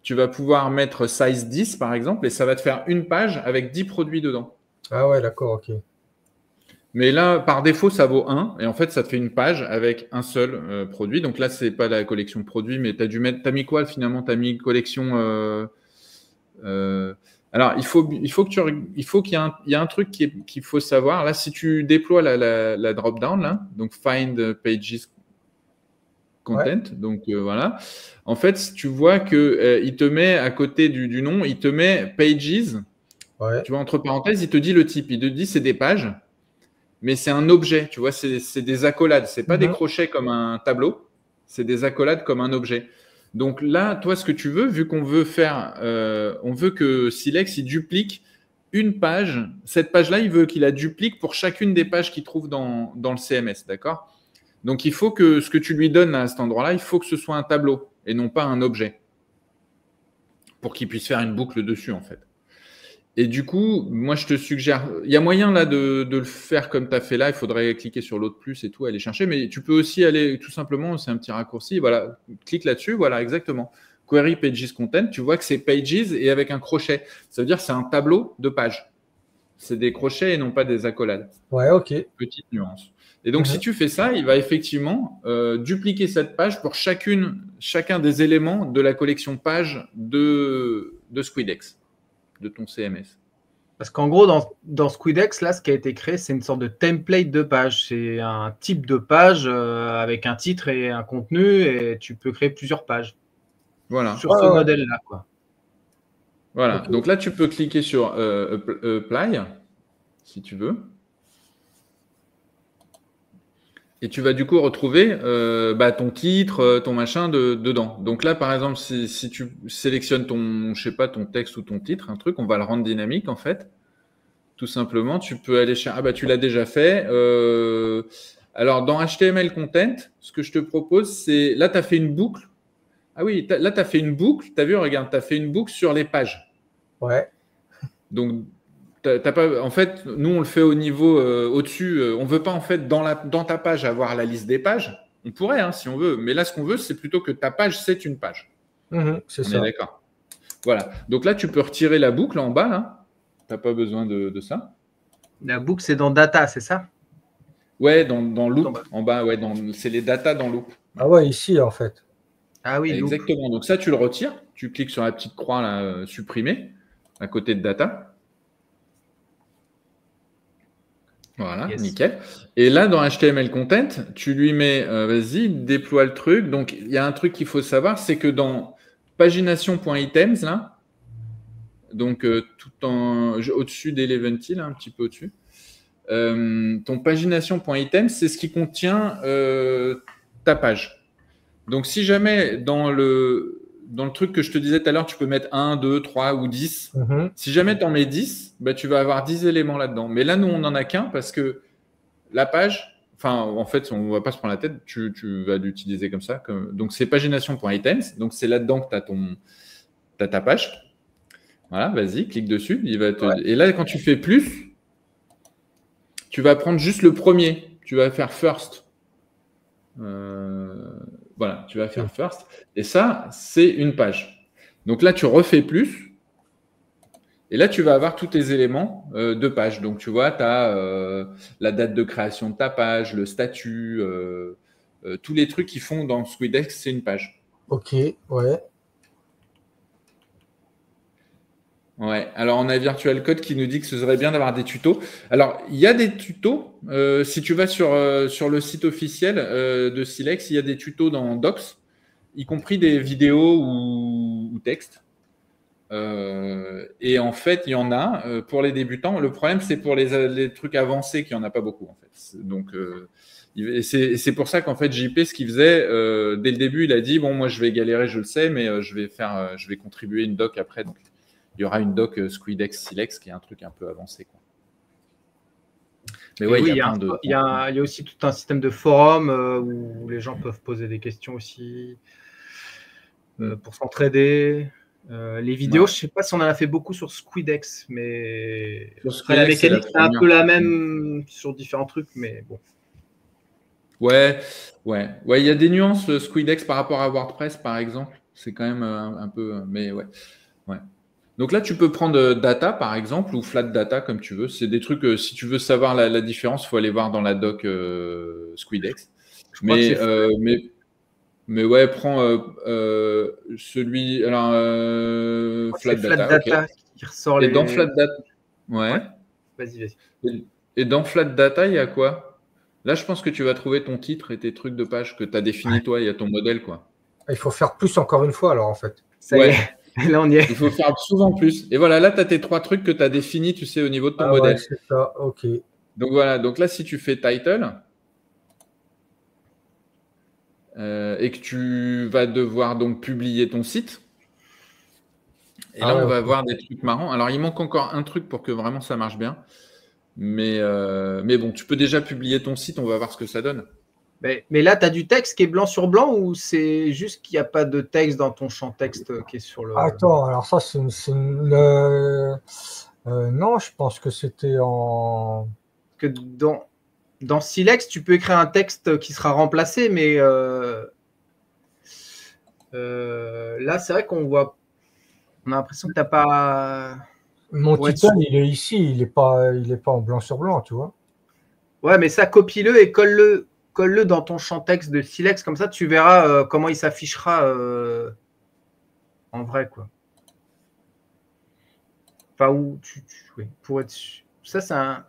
tu vas pouvoir mettre size 10, par exemple, et ça va te faire une page avec 10 produits dedans. Ah ouais, d'accord, ok. Mais là, par défaut, ça vaut 1. Et en fait, ça te fait une page avec un seul produit. Donc là, c'est pas la collection produits, mais tu as dû mettre. Tu as mis quoi finalement? Tu as mis collection. Alors, il faut qu'il y ait un truc qu'il faut savoir. Là, si tu déploies la drop-down, là, donc Find Pages Content, Ouais. donc voilà. En fait, tu vois que il te met à côté du nom, il te met Pages. Ouais. Tu vois, entre parenthèses, il te dit le type. Il te dit c'est des pages. Mais c'est un objet, tu vois, c'est des accolades. C'est pas des crochets comme un tableau, c'est des accolades comme un objet. Donc là, toi, ce que tu veux, vu qu'on veut faire, on veut que Silex il duplique une page. Cette page-là, il veut qu'il la duplique pour chacune des pages qu'il trouve dans le CMS, d'accord? Donc il faut que ce que tu lui donnes à cet endroit-là, il faut que ce soit un tableau et non pas un objet, pour qu'il puisse faire une boucle dessus, en fait. Et du coup, moi, je te suggère, il y a moyen là de le faire comme tu as fait là, il faudrait cliquer sur l'autre plus et tout, aller chercher, mais tu peux aussi aller tout simplement, c'est un petit raccourci, voilà, clique là-dessus, voilà, exactement. Query Pages Content, tu vois que c'est Pages et avec un crochet. Ça veut dire que c'est un tableau de pages. C'est des crochets et non pas des accolades. Ouais, ok. Petite nuance. Et donc, si tu fais ça, il va effectivement dupliquer cette page pour chacun des éléments de la collection page de Squidex, de ton CMS. Parce qu'en gros, dans Squidex, là, ce qui a été créé, c'est une sorte de template de page. C'est un type de page avec un titre et un contenu, et tu peux créer plusieurs pages. Voilà. Sur ce modèle-là, quoi. Voilà. Okay. Donc là, tu peux cliquer sur Apply, si tu veux. Et tu vas du coup retrouver ton titre, ton machin dedans. Donc là, par exemple, si tu sélectionnes ton texte ou ton titre, un truc, on va le rendre dynamique en fait. Tout simplement, tu peux aller chercher. Ah bah tu l'as déjà fait. Alors dans HTML Content, ce que je te propose, c'est là, tu as fait une boucle. Ah oui, là, tu as fait une boucle. Tu as vu, regarde, tu as fait une boucle sur les pages. Ouais. Donc, pas, en fait, nous, on le fait au niveau au-dessus. On ne veut pas, en fait, dans ta page, avoir la liste des pages. On pourrait, hein, si on veut. Mais là, ce qu'on veut, c'est plutôt que ta page, c'est une page. C'est ça. On est d'accord. Voilà. Donc là, tu peux retirer la boucle en bas. Tu n'as pas besoin de ça. La boucle, c'est dans Data, c'est ça? Ouais, dans Tout en Loop, bas. en bas, ouais, c'est les data dans Loop. Ah ouais, ici, en fait. Ah oui, Loop. Exactement. Donc ça, tu le retires, tu cliques sur la petite croix là, supprimer, à côté de data. Voilà, Yes. nickel. Et là, dans HTML Content, tu lui mets, vas-y, déploie le truc. Donc, il y a un truc qu'il faut savoir, c'est que dans pagination.items, là, donc au-dessus d'Eleventy, là, un petit peu au-dessus, ton pagination.items, c'est ce qui contient ta page. Donc, si jamais dans le truc que je te disais tout à l'heure, tu peux mettre 1, 2, 3 ou 10. Mhm. Si jamais tu en mets 10, bah, tu vas avoir 10 éléments là-dedans. Mais là, nous, on n'en a qu'un parce que la page, enfin, en fait, on ne va pas se prendre la tête, tu vas l'utiliser comme ça. Donc, c'est pagination.items. Donc, c'est là-dedans que tu as ta page. Voilà, vas-y, clique dessus. Et là, quand tu fais plus, tu vas prendre juste le premier. Tu vas faire first. Voilà, tu vas faire first. Et ça, c'est une page. Donc là, tu refais plus. Et là, tu vas avoir tous tes éléments de page. Donc, tu vois, tu as la date de création de ta page, le statut, tous les trucs qui font dans Squidex, c'est une page. Ok, ouais. Ouais. Alors, on a Virtual Code qui nous dit que ce serait bien d'avoir des tutos. Alors, il y a des tutos. Si tu vas sur le site officiel de Silex, il y a des tutos dans Docs, y compris des vidéos ou textes. Et en fait, il y en a pour les débutants. Le problème, c'est pour les trucs avancés qu'il n'y en a pas beaucoup. En fait. Donc, c'est pour ça qu'en fait, JP, ce qu'il faisait, dès le début, il a dit, bon, moi, je vais galérer, je le sais, mais je vais contribuer une doc après. Donc, il y aura une doc Squidex Silex qui est un truc un peu avancé, quoi. Mais ouais, oui, il y a plein de... il y a aussi tout un système de forum où les gens peuvent poser des questions aussi pour s'entraider. Les vidéos, Ouais. je ne sais pas si on en a fait beaucoup sur Squidex, mais Squidex, la mécanique, c'est c'est un peu la même sur différents trucs, mais bon. Ouais, il y a des nuances Squidex par rapport à WordPress, par exemple. C'est quand même un peu, mais ouais. Donc là, tu peux prendre data, par exemple, ou flat data, comme tu veux. C'est des trucs, si tu veux savoir la différence, il faut aller voir dans la doc Squidex. Mais ouais, prends celui. Alors, flat data, ok. Qui ressort Et dans flat data, ouais. Vas-y. Et dans flat data, il y a quoi? Là, je pense que tu vas trouver ton titre et tes trucs de page que tu as défini toi, il y a ton modèle, quoi. Il faut faire plus encore une fois, alors, en fait. Ça y est. Là, on y est. Il faut faire souvent plus. Et voilà, là, tu as tes 3 trucs que tu as définis, tu sais, au niveau de ton modèle. Ouais, c'est ça, ok. Donc voilà, donc là, si tu fais title et que tu vas devoir donc publier ton site, et là, on va voir des trucs marrants. Alors, il manque encore un truc pour que vraiment ça marche bien. Mais bon, tu peux déjà publier ton site, on va voir ce que ça donne. Mais là, tu as du texte qui est blanc sur blanc ou c'est juste qu'il n'y a pas de texte dans ton champ texte qui est sur le… Attends, alors ça, c'est une… non, je pense que c'était en… Que dans Silex, tu peux écrire un texte qui sera remplacé, mais là, c'est vrai qu'on voit… On a l'impression que tu n'as pas… Mon titre, il est ici, il n'est pas en blanc sur blanc, tu vois. Ouais, mais ça, copie-le et colle-le dans ton champ texte de Silex, comme ça tu verras comment il s'affichera en vrai, quoi. Enfin, où oui, pour être sûr. Ça, c'est un…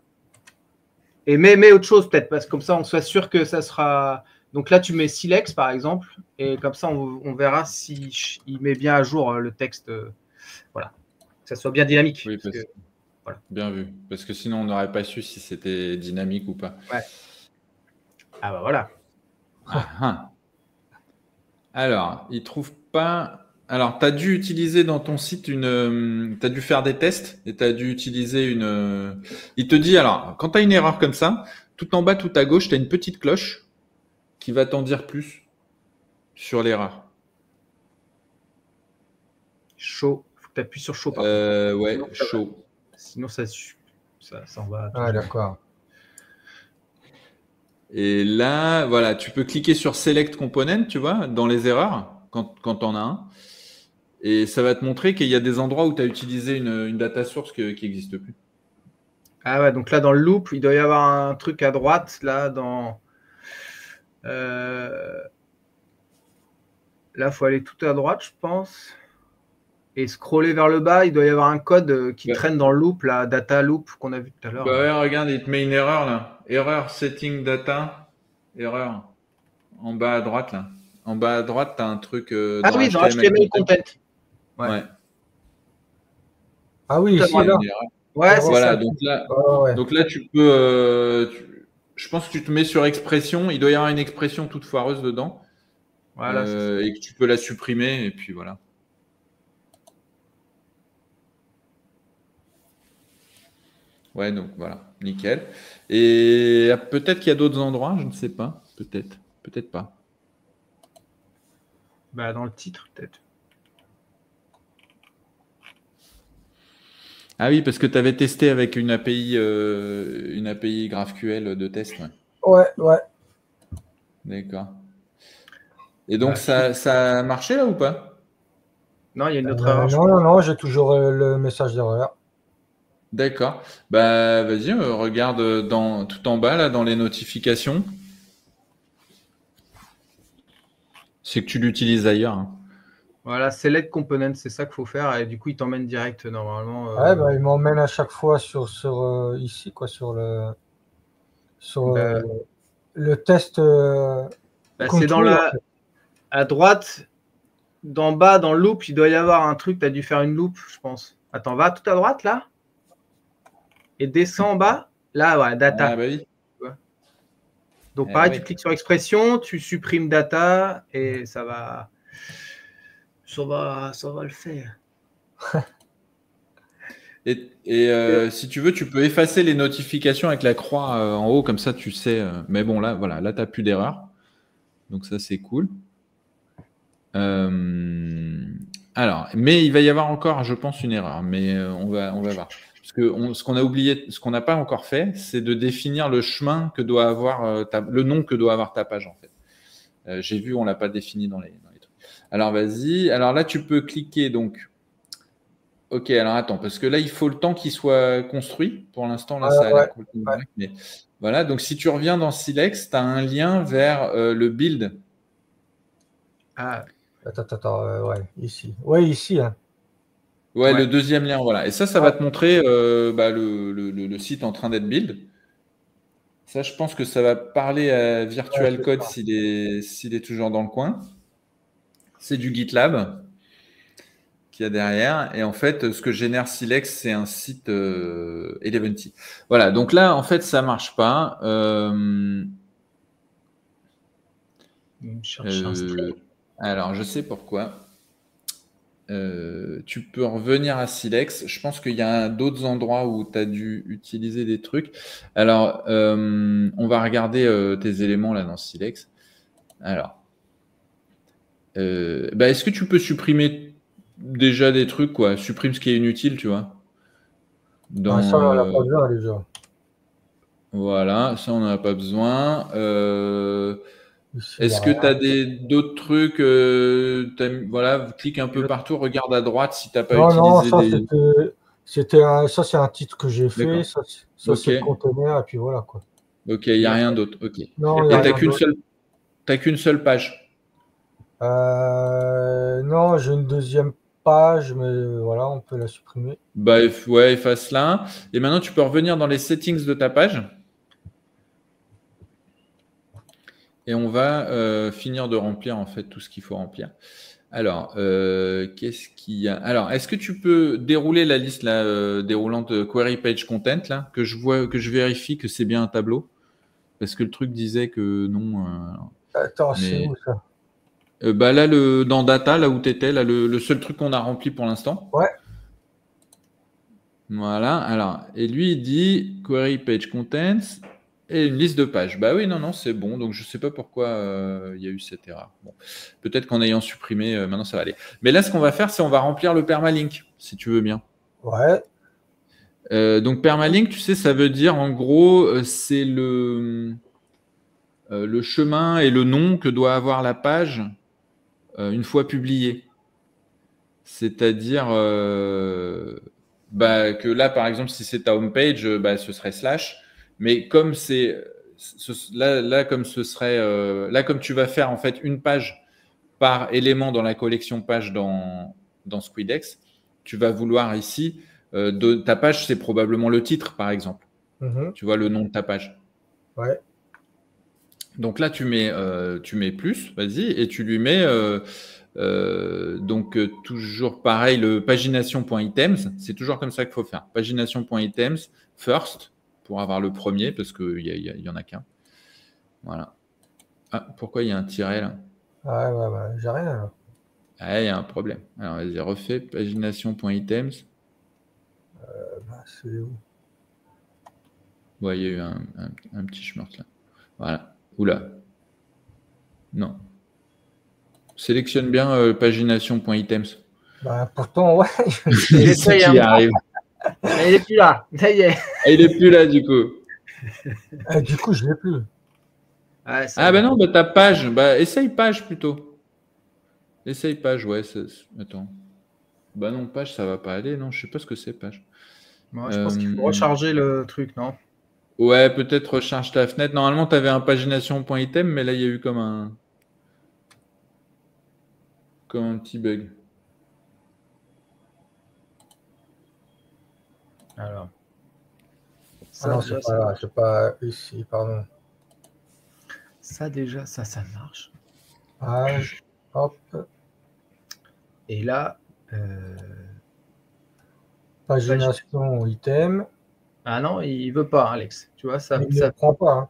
Et mets autre chose peut-être, parce que comme ça, on soit sûr que ça sera… Donc là, tu mets Silex, par exemple, et comme ça, on verra s'il met bien à jour le texte. Voilà. Que ça soit bien dynamique. Oui, voilà. Bien vu. Parce que sinon, on n'aurait pas su si c'était dynamique ou pas. Ouais. Ah bah voilà. Alors, il ne trouve pas… Alors, tu as dû utiliser dans ton site tu as dû faire des tests et tu as dû utiliser une… Il te dit, alors, quand tu as une erreur comme ça, tout en bas, tout à gauche, tu as une petite cloche qui va t'en dire plus sur l'erreur. Show. Il faut que tu appuies sur show. Ouais, sinon, show. Sinon, ça s'en va. Ah, d'accord. Et là, voilà, tu peux cliquer sur Select Component, tu vois, dans les erreurs, quand tu en as un. Et ça va te montrer qu'il y a des endroits où tu as utilisé une data source qui n'existe plus. Ah ouais, donc là, dans le loop, il doit y avoir un truc à droite, là, dans... Là, il faut aller tout à droite, je pense. Et scroller vers le bas, il doit y avoir un code qui traîne dans le loop, la data loop qu'on a vu tout à l'heure. Bah ouais, regarde, il te met une erreur là. Erreur setting data. Erreur. En bas à droite là. En bas à droite, tu as un truc Ah dans oui, dans HTML HTML Content. Ouais. Ah oui, ici, Ouais, là. Ouais, c'est Voilà, ça. donc là, tu peux. Je pense que tu te mets sur expression. Il doit y avoir une expression toute foireuse dedans. Voilà, et que tu peux la supprimer. Et puis voilà. Ouais, donc voilà, nickel. Et peut-être qu'il y a d'autres endroits, je ne sais pas. Peut-être, peut-être pas. Bah, dans le titre, peut-être. Ah oui, parce que tu avais testé avec une API GraphQL de test. Ouais. D'accord. Et donc, ça a marché là ou pas? Non, il y a une autre erreur. Non, j'ai toujours le message d'erreur. D'accord. Bah, vas-y, regarde tout en bas, là, dans les notifications. C'est que tu l'utilises ailleurs. Hein. Voilà, select component, c'est ça qu'il faut faire. Et du coup, il t'emmène direct normalement. Ouais, bah, il m'emmène à chaque fois sur ici, quoi, sur le test. C'est dans à droite, d'en bas, dans le loop, il doit y avoir un truc. Tu as dû faire une loop, je pense. Attends, va tout à droite là. Et descends en bas. Là, ouais, data. Ah, bah oui. Donc, pareil, tu cliques sur expression, tu supprimes data et ça va le faire. Et si tu veux, tu peux effacer les notifications avec la croix en haut, comme ça tu sais. Mais bon, là, voilà, là, tu n'as plus d'erreur. Donc ça, c'est cool. Alors, mais il va y avoir encore, je pense, une erreur. Mais on va voir. Parce que ce qu'on a oublié, ce qu'on n'a pas encore fait, c'est de définir le chemin que doit avoir, le nom que doit avoir ta page, en fait. J'ai vu, on ne l'a pas défini dans les trucs. Alors, vas-y. Alors là, tu peux cliquer, donc... Ok, alors attends, parce que là, il faut le temps qu'il soit construit. Pour l'instant, là, ça a l'air complètement direct, mais voilà. Donc, si tu reviens dans Silex, tu as un lien vers le build. Ah, attends, ouais, ici. Ouais, ici. Hein. Ouais, le deuxième lien, voilà. Et ça va te montrer le site en train d'être build. Ça, je pense que ça va parler à Virtual Code s'il est toujours dans le coin. C'est du GitLab qu'il y a derrière. Et en fait, ce que génère Silex, c'est un site Eleventy. Voilà, donc là, en fait, ça ne marche pas. Alors, je sais pourquoi. Tu peux revenir à Silex. Je pense qu'il y a d'autres endroits où tu as dû utiliser des trucs. Alors, on va regarder tes éléments là dans Silex. Alors, est-ce que tu peux supprimer déjà des trucs, quoi? Supprime ce qui est inutile, tu vois. Ça, on n'en a pas besoin déjà. Voilà, ça, on n'en a pas besoin. Est-ce que tu as d'autres trucs voilà, clique un peu partout, regarde à droite si tu n'as pas utilisé ça, c'est un titre que j'ai fait. Ça, c'est le conteneur, et puis voilà, quoi. Ok, il n'y a rien d'autre. Ok. Non, et t'as qu'une seule page. Non, j'ai une deuxième page, mais voilà, on peut la supprimer. Bah ouais, efface-la. Et maintenant, tu peux revenir dans les settings de ta page. Et on va finir de remplir en fait tout ce qu'il faut remplir. Alors, qu'est-ce qu'il y a? Alors, est-ce que tu peux dérouler la liste là, déroulante de Query Page Content là, que je vérifie que c'est bien un tableau? Parce que le truc disait que non. Attends, c'est où ça? Là, dans Data, là où tu étais, là, le seul truc qu'on a rempli pour l'instant. Ouais. Voilà. Alors, et lui, il dit Query Page Contents et une liste de pages. Bah oui, non, c'est bon. Donc, je ne sais pas pourquoi il y a eu cette erreur. Bon. Peut-être qu'en ayant supprimé, maintenant, ça va aller. Mais là, ce qu'on va faire, c'est on va remplir le permalink, si tu veux bien. Ouais. Donc, permalink, tu sais, ça veut dire, en gros, c'est le chemin et le nom que doit avoir la page une fois publiée. C'est-à-dire, que là, par exemple, si c'est ta homepage, ce serait slash. Mais comme comme ce serait là, comme tu vas faire en fait une page par élément dans la collection page dans Squidex, tu vas vouloir ici ta page, c'est probablement le titre, par exemple. Tu vois le nom de ta page. Ouais. Donc là, tu mets plus, vas-y, et tu lui mets toujours pareil, le pagination.items, c'est toujours comme ça qu'il faut faire. Pagination.items, first, pour avoir le premier, parce qu'il y en a qu'un. Voilà. Ah, pourquoi il y a un tiret là? Ouais, j'ai rien. Là. Ah, il y a un problème. Alors, vas-y, refais pagination.items. C'est où? Ouais, il y a eu un petit schmurz là. Voilà. Oula. Non. Sélectionne bien pagination.items. Pourtant, ouais. J'essaye qui arrive. Il est plus là. Ça y est. Ah, il est plus là du coup. Du coup, je l'ai plus. Non, ta page. Essaye page plutôt. Essaye page, ouais. Attends. Non, page, ça va pas aller. Non, je sais pas ce que c'est page. Moi, je pense qu'il faut recharger le truc, non? Ouais, peut-être recharge ta fenêtre. Normalement, tu avais un pagination.item, mais là, il y a eu comme un petit bug. Alors. Non, c'est pas ici, pardon. Ça déjà, ça marche. Page, hop. Et là, pagination item. Ah non, il veut pas, Alex. Tu vois, ça. Il ne prend pas. Hein.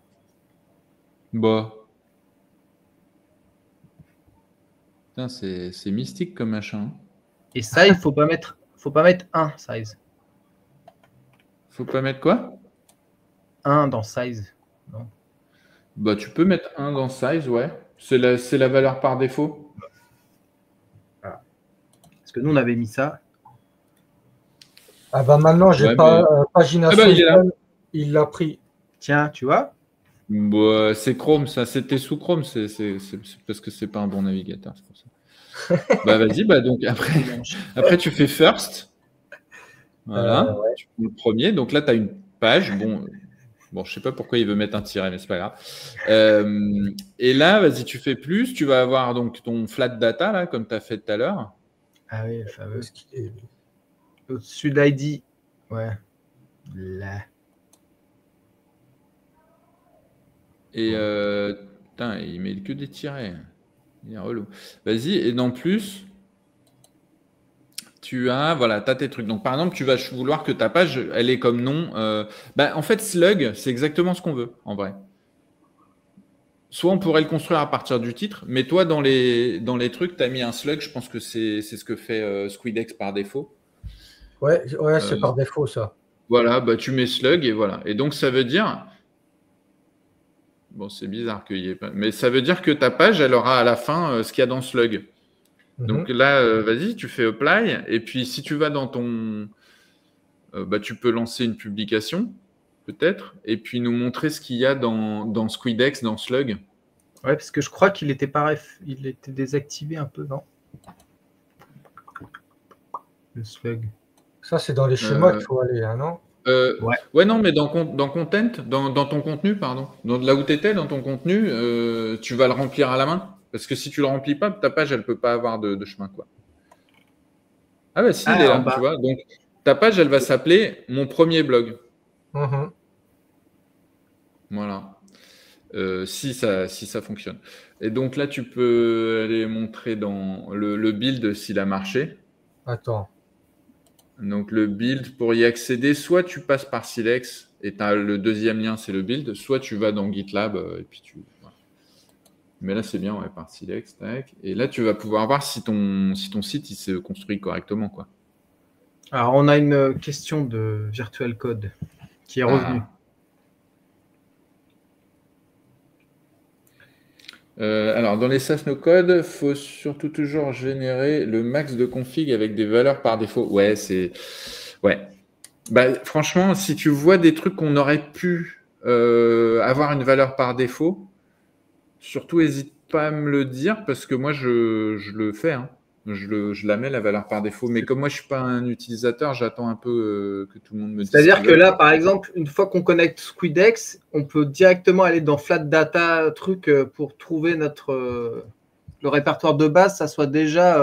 Putain, c'est mystique comme machin. Et ça, il faut pas mettre 1 size. Faut pas mettre quoi? 1 dans size. Non. Tu peux mettre 1 dans size, ouais. C'est la valeur par défaut. Voilà. Parce que nous, on avait mis ça. Maintenant, j'ai pagination. Il l'a pris. Tiens, tu vois? C'est Chrome, ça. C'était sous Chrome. C'est parce que c'est pas un bon navigateur. C'est pour ça. Vas-y. Donc après, tu fais first. Voilà. Ouais. Tu prends le premier. Donc là, tu as une page. Bon, je sais pas pourquoi il veut mettre un tiret, mais c'est pas grave. Et là, vas-y, tu fais plus. Tu vas avoir donc ton flat data, là, comme tu as fait tout à l'heure. Ah oui, le fameux. Au-dessus de l'ID. Ouais. Là. Et putain, il met que des tirets. Il est relou. Vas-y, et dans plus, tu as tes trucs. Donc, par exemple, tu vas vouloir que ta page, elle ait comme nom. En fait, slug, c'est exactement ce qu'on veut, en vrai. Soit on pourrait le construire à partir du titre, mais toi, dans les trucs, tu as mis un slug. Je pense que c'est ce que fait Squidex par défaut. Ouais, c'est par défaut, ça. Voilà, tu mets slug et voilà. Et donc, ça veut dire... Bon, c'est bizarre qu'il n'y ait pas... Mais ça veut dire que ta page, elle aura à la fin ce qu'il y a dans slug. Donc là, vas-y, tu fais apply. Et puis, si tu vas dans ton... tu peux lancer une publication, peut-être, et puis nous montrer ce qu'il y a dans Squidex, dans Slug. Ouais, parce que je crois qu'il était il était désactivé un peu, non? Le Slug. Ça, c'est dans les schémas qu'il faut aller, hein, non? Ouais, non, mais dans content, dans ton contenu, pardon. Là où tu étais, dans ton contenu, tu vas le remplir à la main. Parce que si tu le remplis pas, ta page, elle peut pas avoir de chemin, quoi. Ah si, il est là, tu vois. Donc, ta page, elle va s'appeler « Mon premier blog ». Voilà. Si ça fonctionne. Et donc là, tu peux aller montrer dans le build s'il a marché. Attends. Donc le build, pour y accéder, soit tu passes par Silex et le deuxième lien, c'est le build, soit tu vas dans GitLab et puis tu... Voilà. Mais là, c'est bien, ouais, par Silex, tac. Et là, tu vas pouvoir voir si ton site, il se construit correctement, quoi. Alors, on a une question de Virtual Code qui est revenue. Alors, dans les SaaS no code, il faut surtout toujours générer le max de config avec des valeurs par défaut. Ouais, c'est... Ouais. Franchement, si tu vois des trucs qu'on aurait pu avoir une valeur par défaut, surtout n'hésite pas à me le dire parce que moi, je le fais. Hein. je la mets la valeur par défaut. Mais comme moi, je ne suis pas un utilisateur, j'attends un peu que tout le monde me dise. C'est-à-dire que là, par exemple, une fois qu'on connecte Squidex, on peut directement aller dans Flat Data truc pour trouver le répertoire de base, ça soit déjà.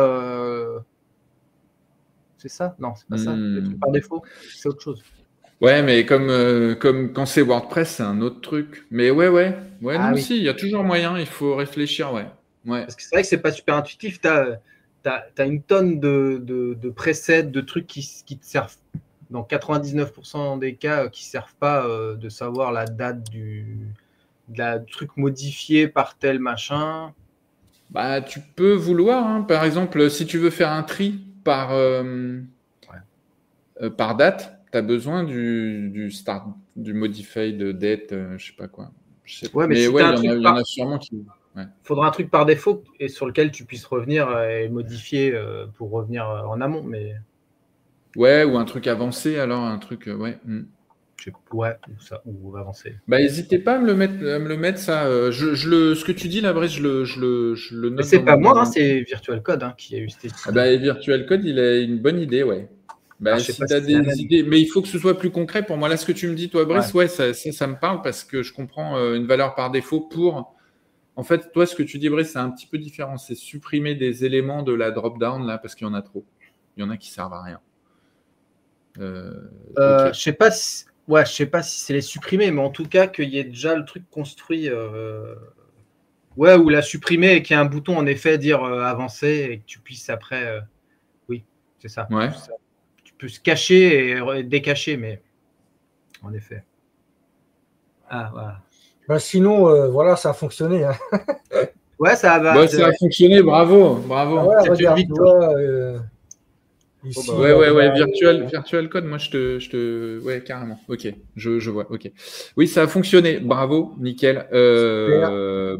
C'est ça? Non, c'est pas ça. Le truc par défaut, c'est autre chose. Ouais, mais comme quand c'est WordPress, c'est un autre truc. Mais ouais, non, si, il y a toujours moyen, il faut réfléchir, ouais. Parce que c'est vrai que c'est pas super intuitif. Tu as une tonne de presets, de trucs qui te servent, dans 99% des cas, qui ne servent pas de savoir la date du truc modifié par tel machin. Bah, tu peux vouloir, hein. Par exemple, si tu veux faire un tri par date, tu as besoin du start, du modified date, je sais pas quoi. Mais ouais, il y en a sûrement qui. Il faudra un truc par défaut et sur lequel tu puisses revenir et modifier pour revenir en amont. Mais... Ouais, ou un truc avancé, alors un truc, ouais. Ou avancé. Bah, n'hésitez pas à me le mettre ça. Ce que tu dis là, Brice, je le note. Mais c'est pas moi, c'est Virtual Code qui a eu cette idée. Bah, Virtual Code, il a une bonne idée, ouais. Bah, si tu as des idées, mais il faut que ce soit plus concret pour moi. Là, ce que tu me dis, toi, Brice, ça me parle parce que je comprends une valeur par défaut pour. En fait, toi, ce que tu dis, Brice, c'est un petit peu différent. C'est supprimer des éléments de la drop-down là parce qu'il y en a trop. Il y en a qui servent à rien. Je sais pas si. Ouais, je sais pas si c'est les supprimer, mais en tout cas, qu'il y ait déjà le truc construit. Ou la supprimer et qu'il y ait un bouton, en effet, dire avancer et que tu puisses après. Oui, c'est ça. Ouais. Tu peux se cacher et décacher, mais en effet. Ah, voilà. Bah, sinon, voilà, ça a fonctionné. Hein. Ouais, ça va. Bah, ça a fonctionné, bravo. Ah ouais, regarde, tu vois, ici, Virtual Code, moi ouais, carrément. Ok, je vois. Ok. Oui, ça a fonctionné. Bravo, nickel.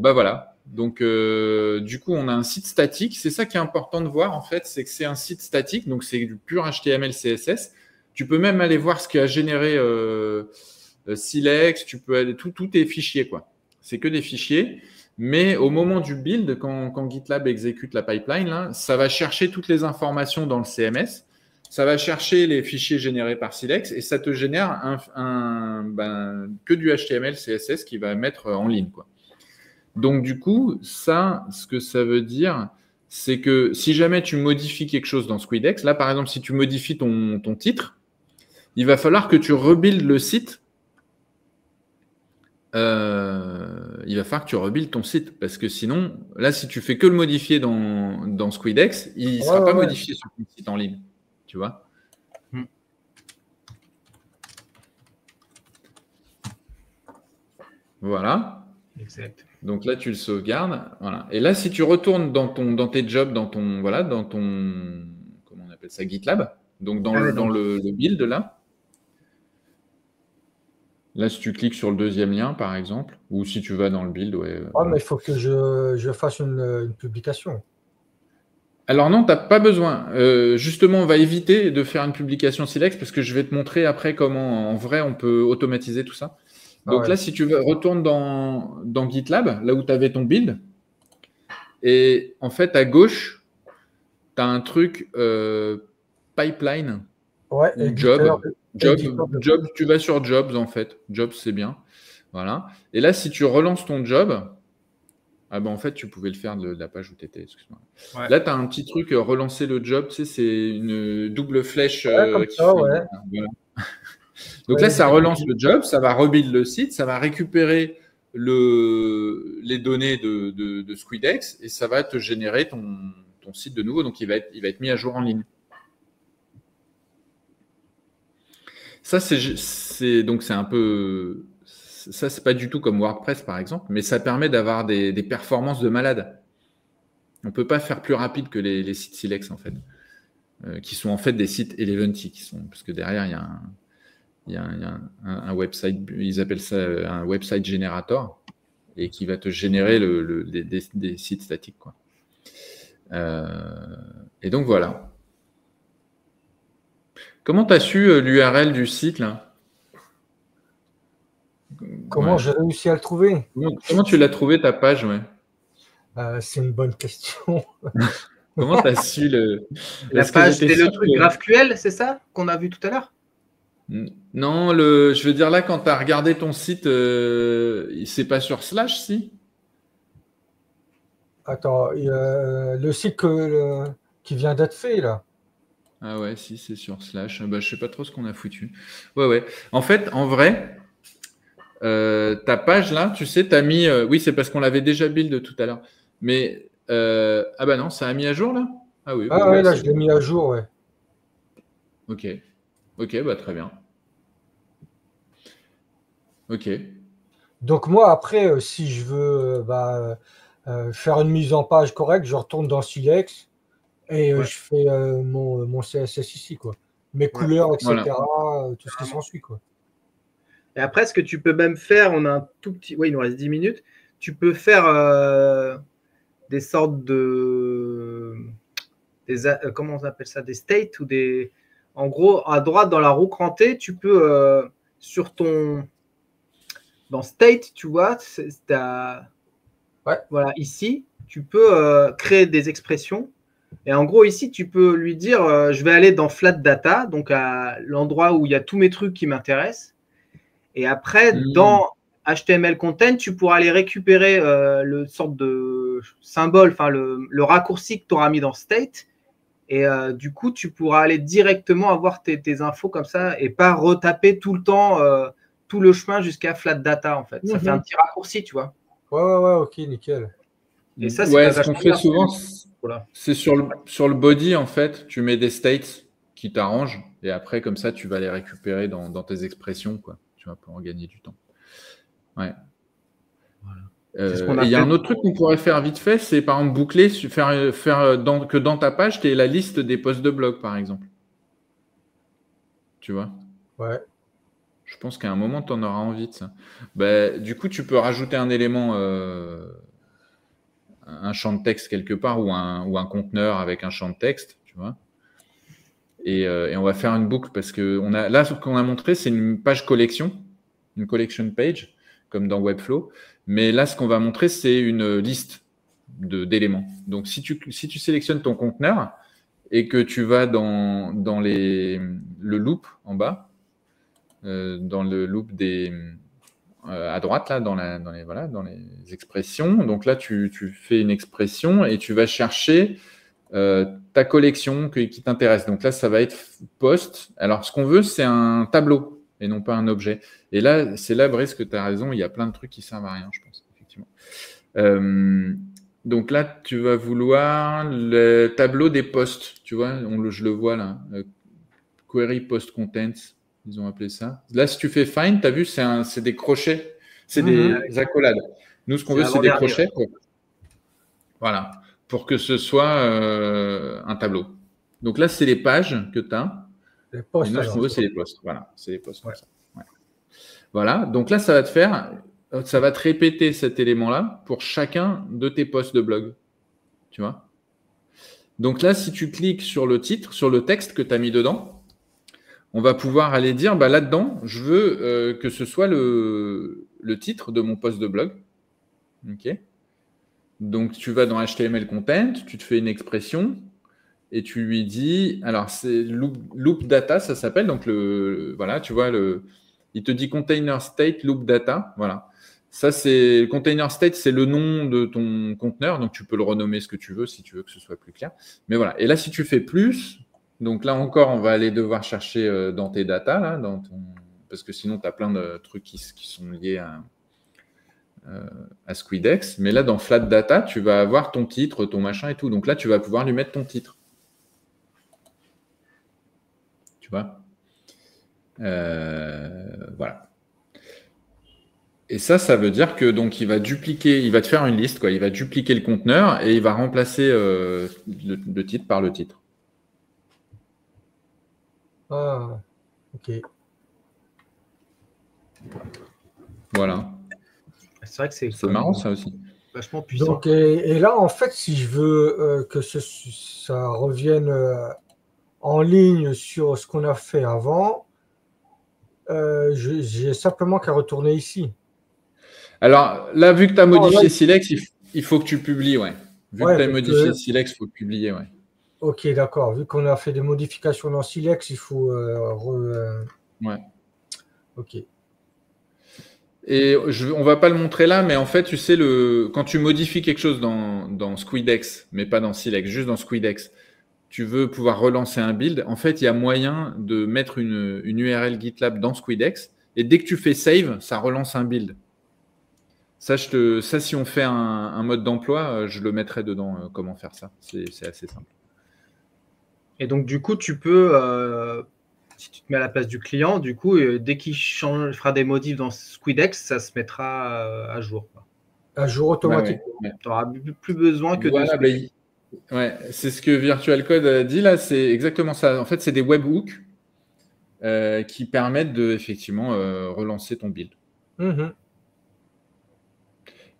Bah voilà. Donc du coup, on a un site statique. C'est ça qui est important de voir en fait, c'est que c'est un site statique, donc c'est du pur HTML, CSS. Tu peux même aller voir ce qui a généré Silex. Tu peux aller tout est fichier quoi. C'est que des fichiers. Mais au moment du build, quand GitLab exécute la pipeline, là, ça va chercher toutes les informations dans le CMS, ça va chercher les fichiers générés par Silex et ça te génère que du HTML, CSS qui va mettre en ligne, quoi. Donc du coup, ça, ce que ça veut dire, c'est que si jamais tu modifies quelque chose dans Squidex, là par exemple, si tu modifies ton titre, il va falloir que tu rebuildes le site. Il va falloir que tu rebuildes ton site parce que sinon, là, si tu fais que le modifier dans Squidex, il ne sera pas modifié sur ton site en ligne. Tu vois? Voilà. Exact. Donc là, tu le sauvegardes. Voilà. Et là, si tu retournes dans tes jobs, dans ton comment on appelle ça, GitLab, donc dans le build là. Là, si tu cliques sur le deuxième lien, par exemple, ou si tu vas dans le build, mais il faut que je fasse une publication. Alors non, tu n'as pas besoin. Justement, on va éviter de faire une publication Silex parce que je vais te montrer après comment, en vrai, on peut automatiser tout ça. Donc là, si tu retournes dans GitLab, là où tu avais ton build, et en fait, à gauche, tu as un truc pipeline ou job. Job, tu vas sur Jobs en fait. Jobs, c'est bien. Voilà. Et là, si tu relances ton job, en fait, tu pouvais le faire de la page où tu étais. Excuse-moi. Ouais. Là, tu as un petit truc, relancer le job. Tu sais, c'est une double flèche. Voilà. Donc là, ça relance le job, ça va rebuild le site, ça va récupérer les données de Squidex et ça va te générer ton site de nouveau. Donc, il va être mis à jour en ligne. Ça, c'est un peu. Ça, c'est pas du tout comme WordPress, par exemple, mais ça permet d'avoir des performances de malade. On ne peut pas faire plus rapide que les sites Silex, en fait, qui sont en fait des sites Eleventy, parce que derrière, il y a un website, ils appellent ça un website generator, et qui va te générer des sites statiques, quoi. Et donc, voilà. Comment tu as su l'URL du site là? Comment j'ai réussi à le trouver? Comment tu l'as trouvé ta page? C'est une bonne question. Comment tu as su le. La Parce que page, j'étais c'est le sûr truc que- GraphQL, c'est ça qu'on a vu tout à l'heure? Non, je veux dire là, quand tu as regardé ton site, c'est pas sur Slash, si? Attends, le site qui vient d'être fait, là. Ah ouais, si, c'est sur Slash. Bah, je sais pas trop ce qu'on a foutu. Ouais, ouais. En fait, en vrai, ta page là, tu sais, tu as mis. Oui, c'est parce qu'on l'avait déjà build tout à l'heure. Mais. Ah bah non, ça a mis à jour là? Ah oui, bah Ah ouais, ouais, là, c'est je l'ai bon. mis à jour, ouais. Ok. Ok, bah très bien. Ok. Donc moi, après, si je veux faire une mise en page correcte, je retourne dans Silex et Ouais, je fais mon CSS ici, quoi. Mes ouais, couleurs, Voilà. etc., tout ce qui carrément. s'ensuit, quoi. Et après, ce que tu peux même faire, on a un tout petit. Oui, il nous reste 10 minutes. Tu peux faire des sortes de. Comment on appelle ça? Des states ou des. En gros, à droite, dans la roue crantée, tu peux, sur ton. Dans state, tu vois, Ouais. voilà, ici, tu peux créer des expressions. Et en gros, ici, tu peux lui dire je vais aller dans flat data, donc à l'endroit où il y a tous mes trucs qui m'intéressent. Et après, Hmm. dans HTML Content, tu pourras aller récupérer le sorte de symbole, enfin le raccourci que tu auras mis dans state. Et du coup, tu pourras aller directement avoir tes infos comme ça et pas retaper tout le temps tout le chemin jusqu'à flat data, en fait. Ça fait un Mhm. petit raccourci, tu vois. Ouais, ouais, ouais, ok, nickel. Et ça, c'est Ouais, ce qu'on vachement fait bien. souvent, Voilà. c'est sur le body, en fait, tu mets des states qui t'arrangent, et après, comme ça, tu vas les récupérer dans tes expressions, quoi. Tu vas pouvoir gagner du temps. Ouais. C'est ce qu'on Et a il y a fait. un autre truc qu'on pourrait faire vite fait, c'est par exemple boucler, que dans ta page, tu aies la liste des posts de blog, par exemple. Tu vois? Ouais. Je pense qu'à un moment, tu en auras envie de ça. Ben, du coup, tu peux rajouter un élément, un champ de texte quelque part, ou un conteneur avec un champ de texte, tu vois. Et on va faire une boucle parce que là, ce qu'on a montré, c'est une page collection, une collection page, comme dans Webflow. Mais là, ce qu'on va montrer, c'est une liste d'éléments. Donc, si tu sélectionnes ton conteneur et que tu vas dans le loop en bas, dans le loop à droite, là, dans les expressions. Donc là, tu fais une expression et tu vas chercher ta collection qui t'intéresse. Donc là, ça va être post. Alors, ce qu'on veut, c'est un tableau et non pas un objet. Et là, c'est là, Brice, que tu as raison. Il y a plein de trucs qui servent à rien, je pense, effectivement. Donc là, tu vas vouloir le tableau des posts. Tu vois, je le vois là. Query post contents, ils ont appelé ça. Là, si tu fais find, tu as vu, c'est des crochets, c'est Mhm. des accolades. Nous, ce qu'on C'est veut, c'est des l'avant-dernier. crochets. Voilà, pour que ce soit un tableau. Donc là, c'est les pages que tu as. Les Et postes, nous, ce qu'on alors. veut, c'est les posts. Voilà, c'est les posts comme Ouais. ça. Ouais. Voilà, donc là, ça va te répéter cet élément-là pour chacun de tes posts de blog. Tu vois? Donc là, si tu cliques sur le titre, sur le texte que tu as mis dedans, on va pouvoir aller dire, bah, là-dedans, je veux que ce soit le titre de mon post de blog. OK. Donc, tu vas dans HTML Content, tu te fais une expression et tu lui dis, alors c'est loop data, ça s'appelle. Donc, voilà, tu vois, il te dit container state loop data. Voilà. Ça, c'est container state, c'est le nom de ton conteneur. Donc, tu peux le renommer ce que tu veux si tu veux que ce soit plus clair. Mais voilà. Et là, si tu fais plus, donc là encore, on va aller devoir chercher dans tes data, là, parce que sinon, tu as plein de trucs qui sont liés à Squidex. Mais là, dans Flat Data, tu vas avoir ton titre, ton machin et tout. Donc là, tu vas pouvoir lui mettre ton titre. Tu vois? Voilà. Et ça veut dire que donc il va te faire une liste, quoi. Il va dupliquer le conteneur et il va remplacer le titre par le titre. Ah, ok. Voilà. C'est vrai que c'est C'est marrant ça aussi. vachement puissant. Donc, et là, en fait, si je veux que ça revienne en ligne sur ce qu'on a fait avant, j'ai simplement qu'à retourner ici. Alors là, vu que tu as Oh, là, modifié Silex, il faut que tu publies, ouais. Vu que tu as modifié Silex, il faut le publier. Ouais. Ok, d'accord. Vu qu'on a fait des modifications dans Silex, il faut... Ouais. Ok. Et on va pas le montrer là, mais en fait, tu sais, quand tu modifies quelque chose dans Squidex, mais pas dans Silex, juste dans Squidex, tu veux pouvoir relancer un build, en fait, il y a moyen de mettre une URL GitLab dans Squidex, et dès que tu fais save, ça relance un build. Ça, si on fait un mode d'emploi, je le mettrai dedans, comment faire ça. C'est assez simple. Et donc, du coup, tu peux, si tu te mets à la place du client, du coup, dès qu'il fera des modifs dans Squidex, ça se mettra à jour. Quoi. À jour automatique. Ouais. Tu n'auras plus besoin que voilà, de ouais, c'est ce que Virtual Code a dit là, c'est exactement ça. En fait, c'est des webhooks qui permettent de effectivement relancer ton build.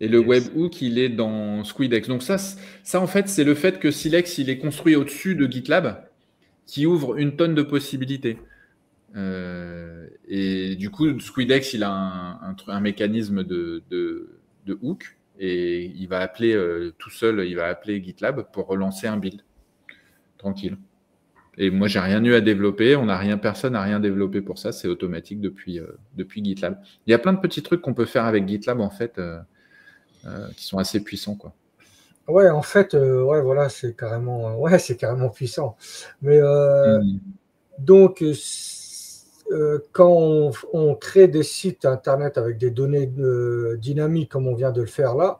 Et le webhook, il est dans Squidex. Donc ça en fait, c'est le fait que Silex, il est construit au-dessus de GitLab, qui ouvre une tonne de possibilités. Et du coup, Squidex, il a un mécanisme de hook, et il va appeler tout seul, il va appeler GitLab pour relancer un build. Tranquille. Et moi, j'ai rien eu à développer. Personne n'a rien développé pour ça. C'est automatique depuis GitLab. Il y a plein de petits trucs qu'on peut faire avec GitLab, en fait, qui sont assez puissants, quoi. Ouais, en fait, voilà, c'est carrément puissant. Mais donc, quand on crée des sites internet avec des données dynamiques, comme on vient de le faire là,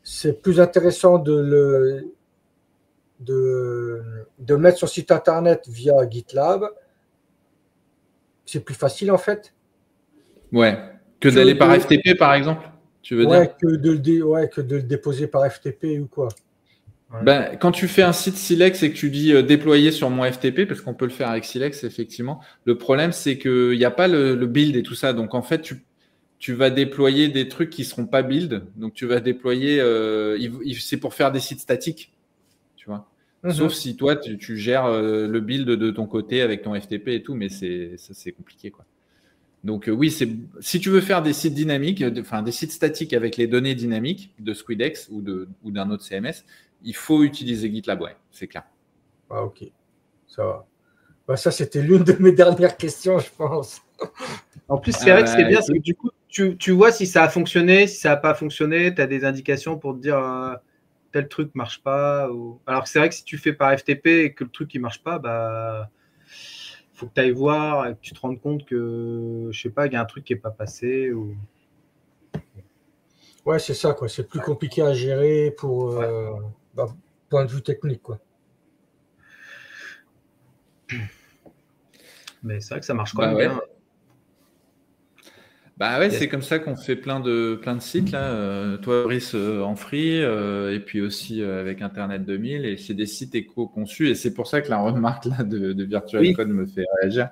c'est plus intéressant de mettre son site internet via GitLab. C'est plus facile, en fait. Ouais. Que d'aller par FTP, par exemple, tu veux dire? Que de le déposer par FTP ou quoi. Ben, quand tu fais un site Silex et que tu dis déployer sur mon FTP, parce qu'on peut le faire avec Silex, effectivement, le problème, c'est qu'il n'y a pas le build et tout ça. Donc, en fait, tu vas déployer des trucs qui ne seront pas build. Donc, tu vas déployer, c'est pour faire des sites statiques, tu vois. Sauf si toi, tu gères le build de ton côté avec ton FTP et tout, mais c'est compliqué, quoi. Donc oui, si tu veux faire des sites dynamiques, des sites statiques avec les données dynamiques de Squidex ou d'un autre CMS, il faut utiliser GitLab, ouais, c'est clair. Ah, ok, ça va. Bah, ça, c'était l'une de mes dernières questions, je pense. En plus, c'est vrai que c'est bien, parce que du coup, tu vois si ça a fonctionné, si ça n'a pas fonctionné, tu as des indications pour te dire tel truc ne marche pas. Alors que c'est vrai que si tu fais par FTP et que le truc ne marche pas, bah faut que tu ailles voir et que tu te rendes compte que, je sais pas, il y a un truc qui n'est pas passé. Ouais, c'est ça, quoi. C'est plus compliqué à gérer pour point de vue technique, quoi. Mais c'est vrai que ça marche quand même bien. Bah ouais, c'est comme ça qu'on fait plein de sites là. Toi, Brice, en free, et puis aussi avec Internet 2000, et c'est des sites éco-conçus, et c'est pour ça que la remarque là de Virtual Code me fait réagir.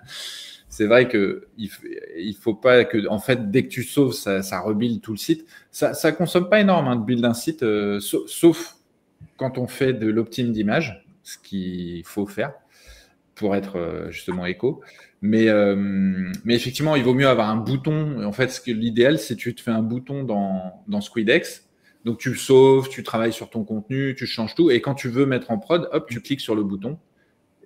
C'est vrai que il faut pas que, en fait, dès que tu sauves, ça rebuild tout le site. Ça consomme pas énorme de build un site, sauf quand on fait de l'optime d'image, ce qu'il faut faire pour être justement éco. Mais effectivement, il vaut mieux avoir un bouton. En fait, l'idéal, c'est que tu te fais un bouton dans Squidex. Donc, tu le sauves, tu travailles sur ton contenu, tu changes tout. Et quand tu veux mettre en prod, hop, tu cliques sur le bouton.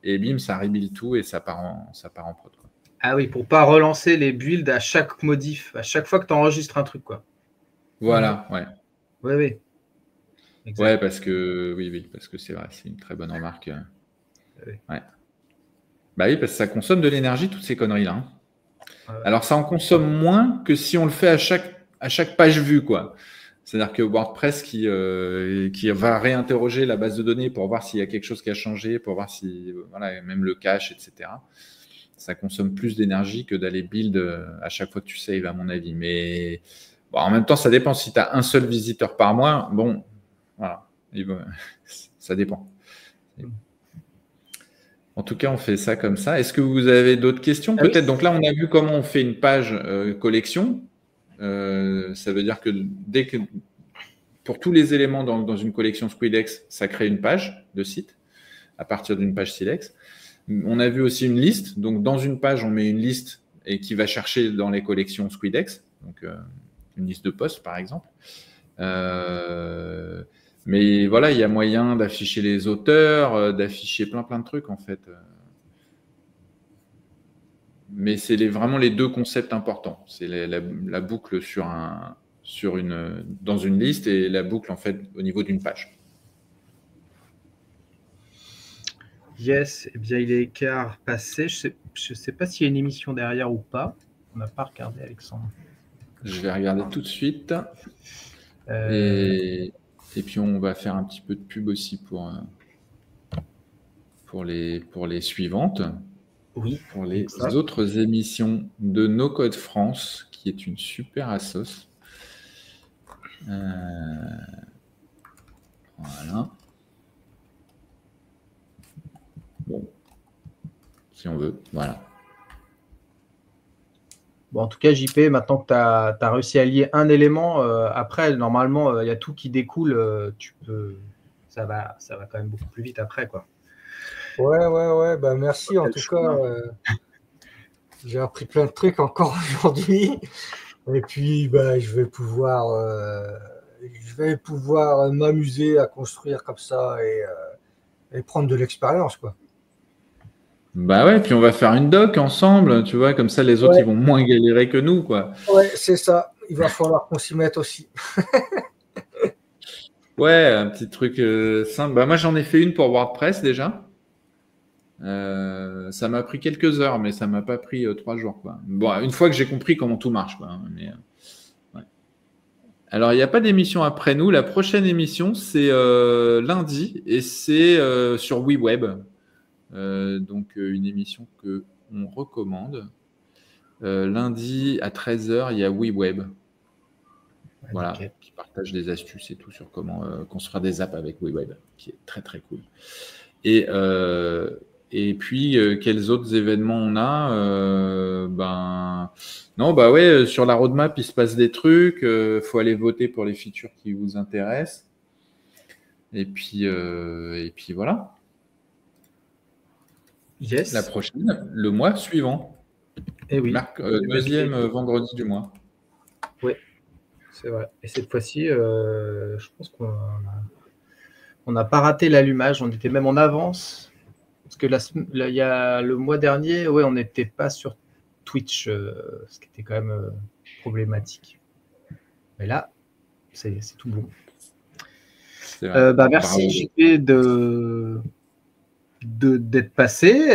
Et bim, ça rebuild tout et ça part en prod, quoi. Ah oui, pour pas relancer les builds à chaque modif, à chaque fois que tu enregistres un truc, quoi. Voilà, ouais. Oui. Exact. Ouais, parce que c'est vrai, c'est une très bonne remarque. Ouais. Bah oui, parce que ça consomme de l'énergie, toutes ces conneries-là. Hein. Ouais. Alors, ça en consomme moins que si on le fait à chaque page vue, quoi. C'est-à-dire que WordPress qui va réinterroger la base de données pour voir s'il y a quelque chose qui a changé, pour voir si, voilà, même le cache, etc. Ça consomme plus d'énergie que d'aller build à chaque fois que tu saves, à mon avis. Mais bon, en même temps, ça dépend. Si tu as un seul visiteur par mois, bon, voilà, ça dépend. En tout cas, on fait ça comme ça. Est-ce que vous avez d'autres questions? Peut-être. Oui. Donc là, on a vu comment on fait une page collection. Ça veut dire que pour tous les éléments dans une collection Squidex, ça crée une page de site à partir d'une page Silex. On a vu aussi une liste. Donc, dans une page, on met une liste et qui va chercher dans les collections Squidex. Donc, une liste de posts, par exemple. Mais voilà, il y a moyen d'afficher les auteurs, d'afficher plein de trucs en fait. Mais c'est vraiment les deux concepts importants. C'est la boucle dans une liste et la boucle en fait au niveau d'une page. Yes, eh bien il est quart passé. Je sais pas s'il y a une émission derrière ou pas. On n'a pas regardé, Alexandre. Je vais regarder tout de suite. Et puis on va faire un petit peu de pub aussi pour les suivantes. Oui. Pour les autres émissions de No Code France, qui est une super assos. Voilà. Bon, si on veut, voilà. Bon, en tout cas, JP, maintenant que tu as réussi à lier un élément, après, normalement, il y a tout qui découle. Ça va quand même beaucoup plus vite après, quoi. Ouais. Bah, merci en tout cas. J'ai appris plein de trucs encore aujourd'hui. Et puis, bah, je vais pouvoir m'amuser à construire comme ça et prendre de l'expérience, quoi. Bah ouais, puis on va faire une doc ensemble, tu vois, comme ça les autres, ils vont moins galérer que nous, quoi. Ouais, c'est ça. Il va falloir qu'on s'y mette aussi. Ouais, un petit truc simple. Bah, moi, j'en ai fait une pour WordPress déjà. Ça m'a pris quelques heures, mais ça m'a pas pris 3 jours, quoi. Bon, une fois que j'ai compris comment tout marche, quoi. Mais, ouais. Alors, il n'y a pas d'émission après nous. La prochaine émission, c'est lundi et c'est sur WeWeb. Donc, une émission que on recommande. Lundi à 13h, il y a WeWeb. Voilà, qui partage des astuces et tout sur comment construire des apps avec WeWeb, qui est très très cool. Et puis, quels autres événements on a Non, bah ouais, sur la roadmap, il se passe des trucs. Faut aller voter pour les features qui vous intéressent. Et puis voilà. Yes. La prochaine, le mois suivant. Et oui. Deuxième vendredi du mois. Oui, c'est vrai. Et cette fois-ci, je pense qu'on n'a pas raté l'allumage. On était même en avance. Parce que il y a le mois dernier, on n'était pas sur Twitch, ce qui était quand même problématique. Mais là, c'est tout bon. Merci JP d'être passé.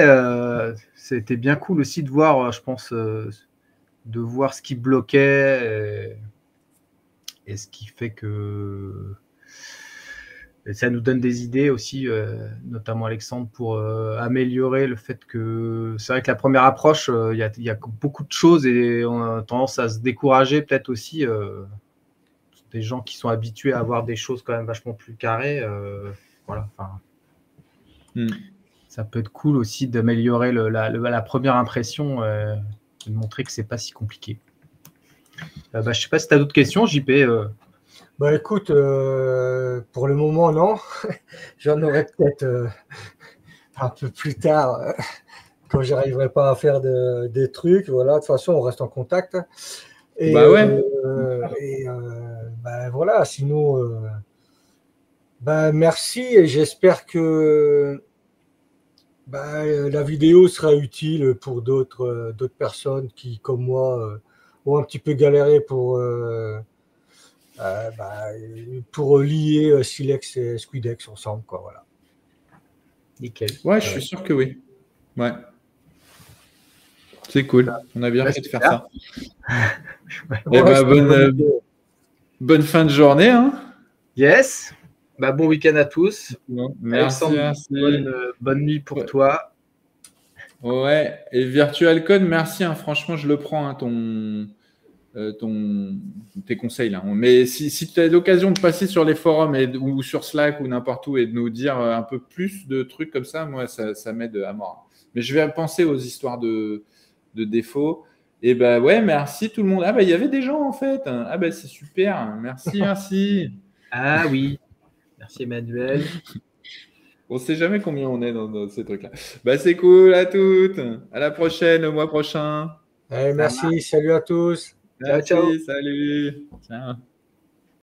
C'était bien cool aussi de voir, je pense, de voir ce qui bloquait et ce qui fait que ça nous donne des idées aussi, notamment Alexandre, pour améliorer le fait que c'est vrai que la première approche, il y a beaucoup de choses et on a tendance à se décourager peut-être aussi. Des gens qui sont habitués à avoir des choses quand même vachement plus carrées. Voilà, ça peut être cool aussi d'améliorer la première impression, de montrer que c'est pas si compliqué. Je sais pas si tu as d'autres questions, JP. Bah écoute, pour le moment, non. J'en aurai peut-être un peu plus tard quand j'arriverai pas à faire des trucs. Voilà, de toute façon, on reste en contact. Et, voilà, sinon, merci et j'espère que la vidéo sera utile pour d'autres personnes qui, comme moi, ont un petit peu galéré pour lier Silex et Squidex ensemble, quoi, voilà. Nickel. Ouais, je suis sûr que oui. Ouais. C'est cool. On a bien fait de faire ça. Bonne fin de journée. Hein. Yes. Bon week-end à tous. Merci. Bonne nuit pour toi. Ouais. Et Virtual Code, merci. Hein. Franchement, je le prends, hein, tes conseils là. Mais si tu as l'occasion de passer sur les forums ou sur Slack ou n'importe où et de nous dire un peu plus de trucs comme ça, moi ça m'aide à mort. Mais je vais penser aux histoires de défauts. Et merci tout le monde. Il y avait des gens en fait. C'est super. Merci. Ah oui. Merci Emmanuel. On ne sait jamais combien on est dans ces trucs-là. C'est cool à toutes. À la prochaine, le mois prochain. Merci. Salut à tous. Merci, ciao. Salut. Ciao.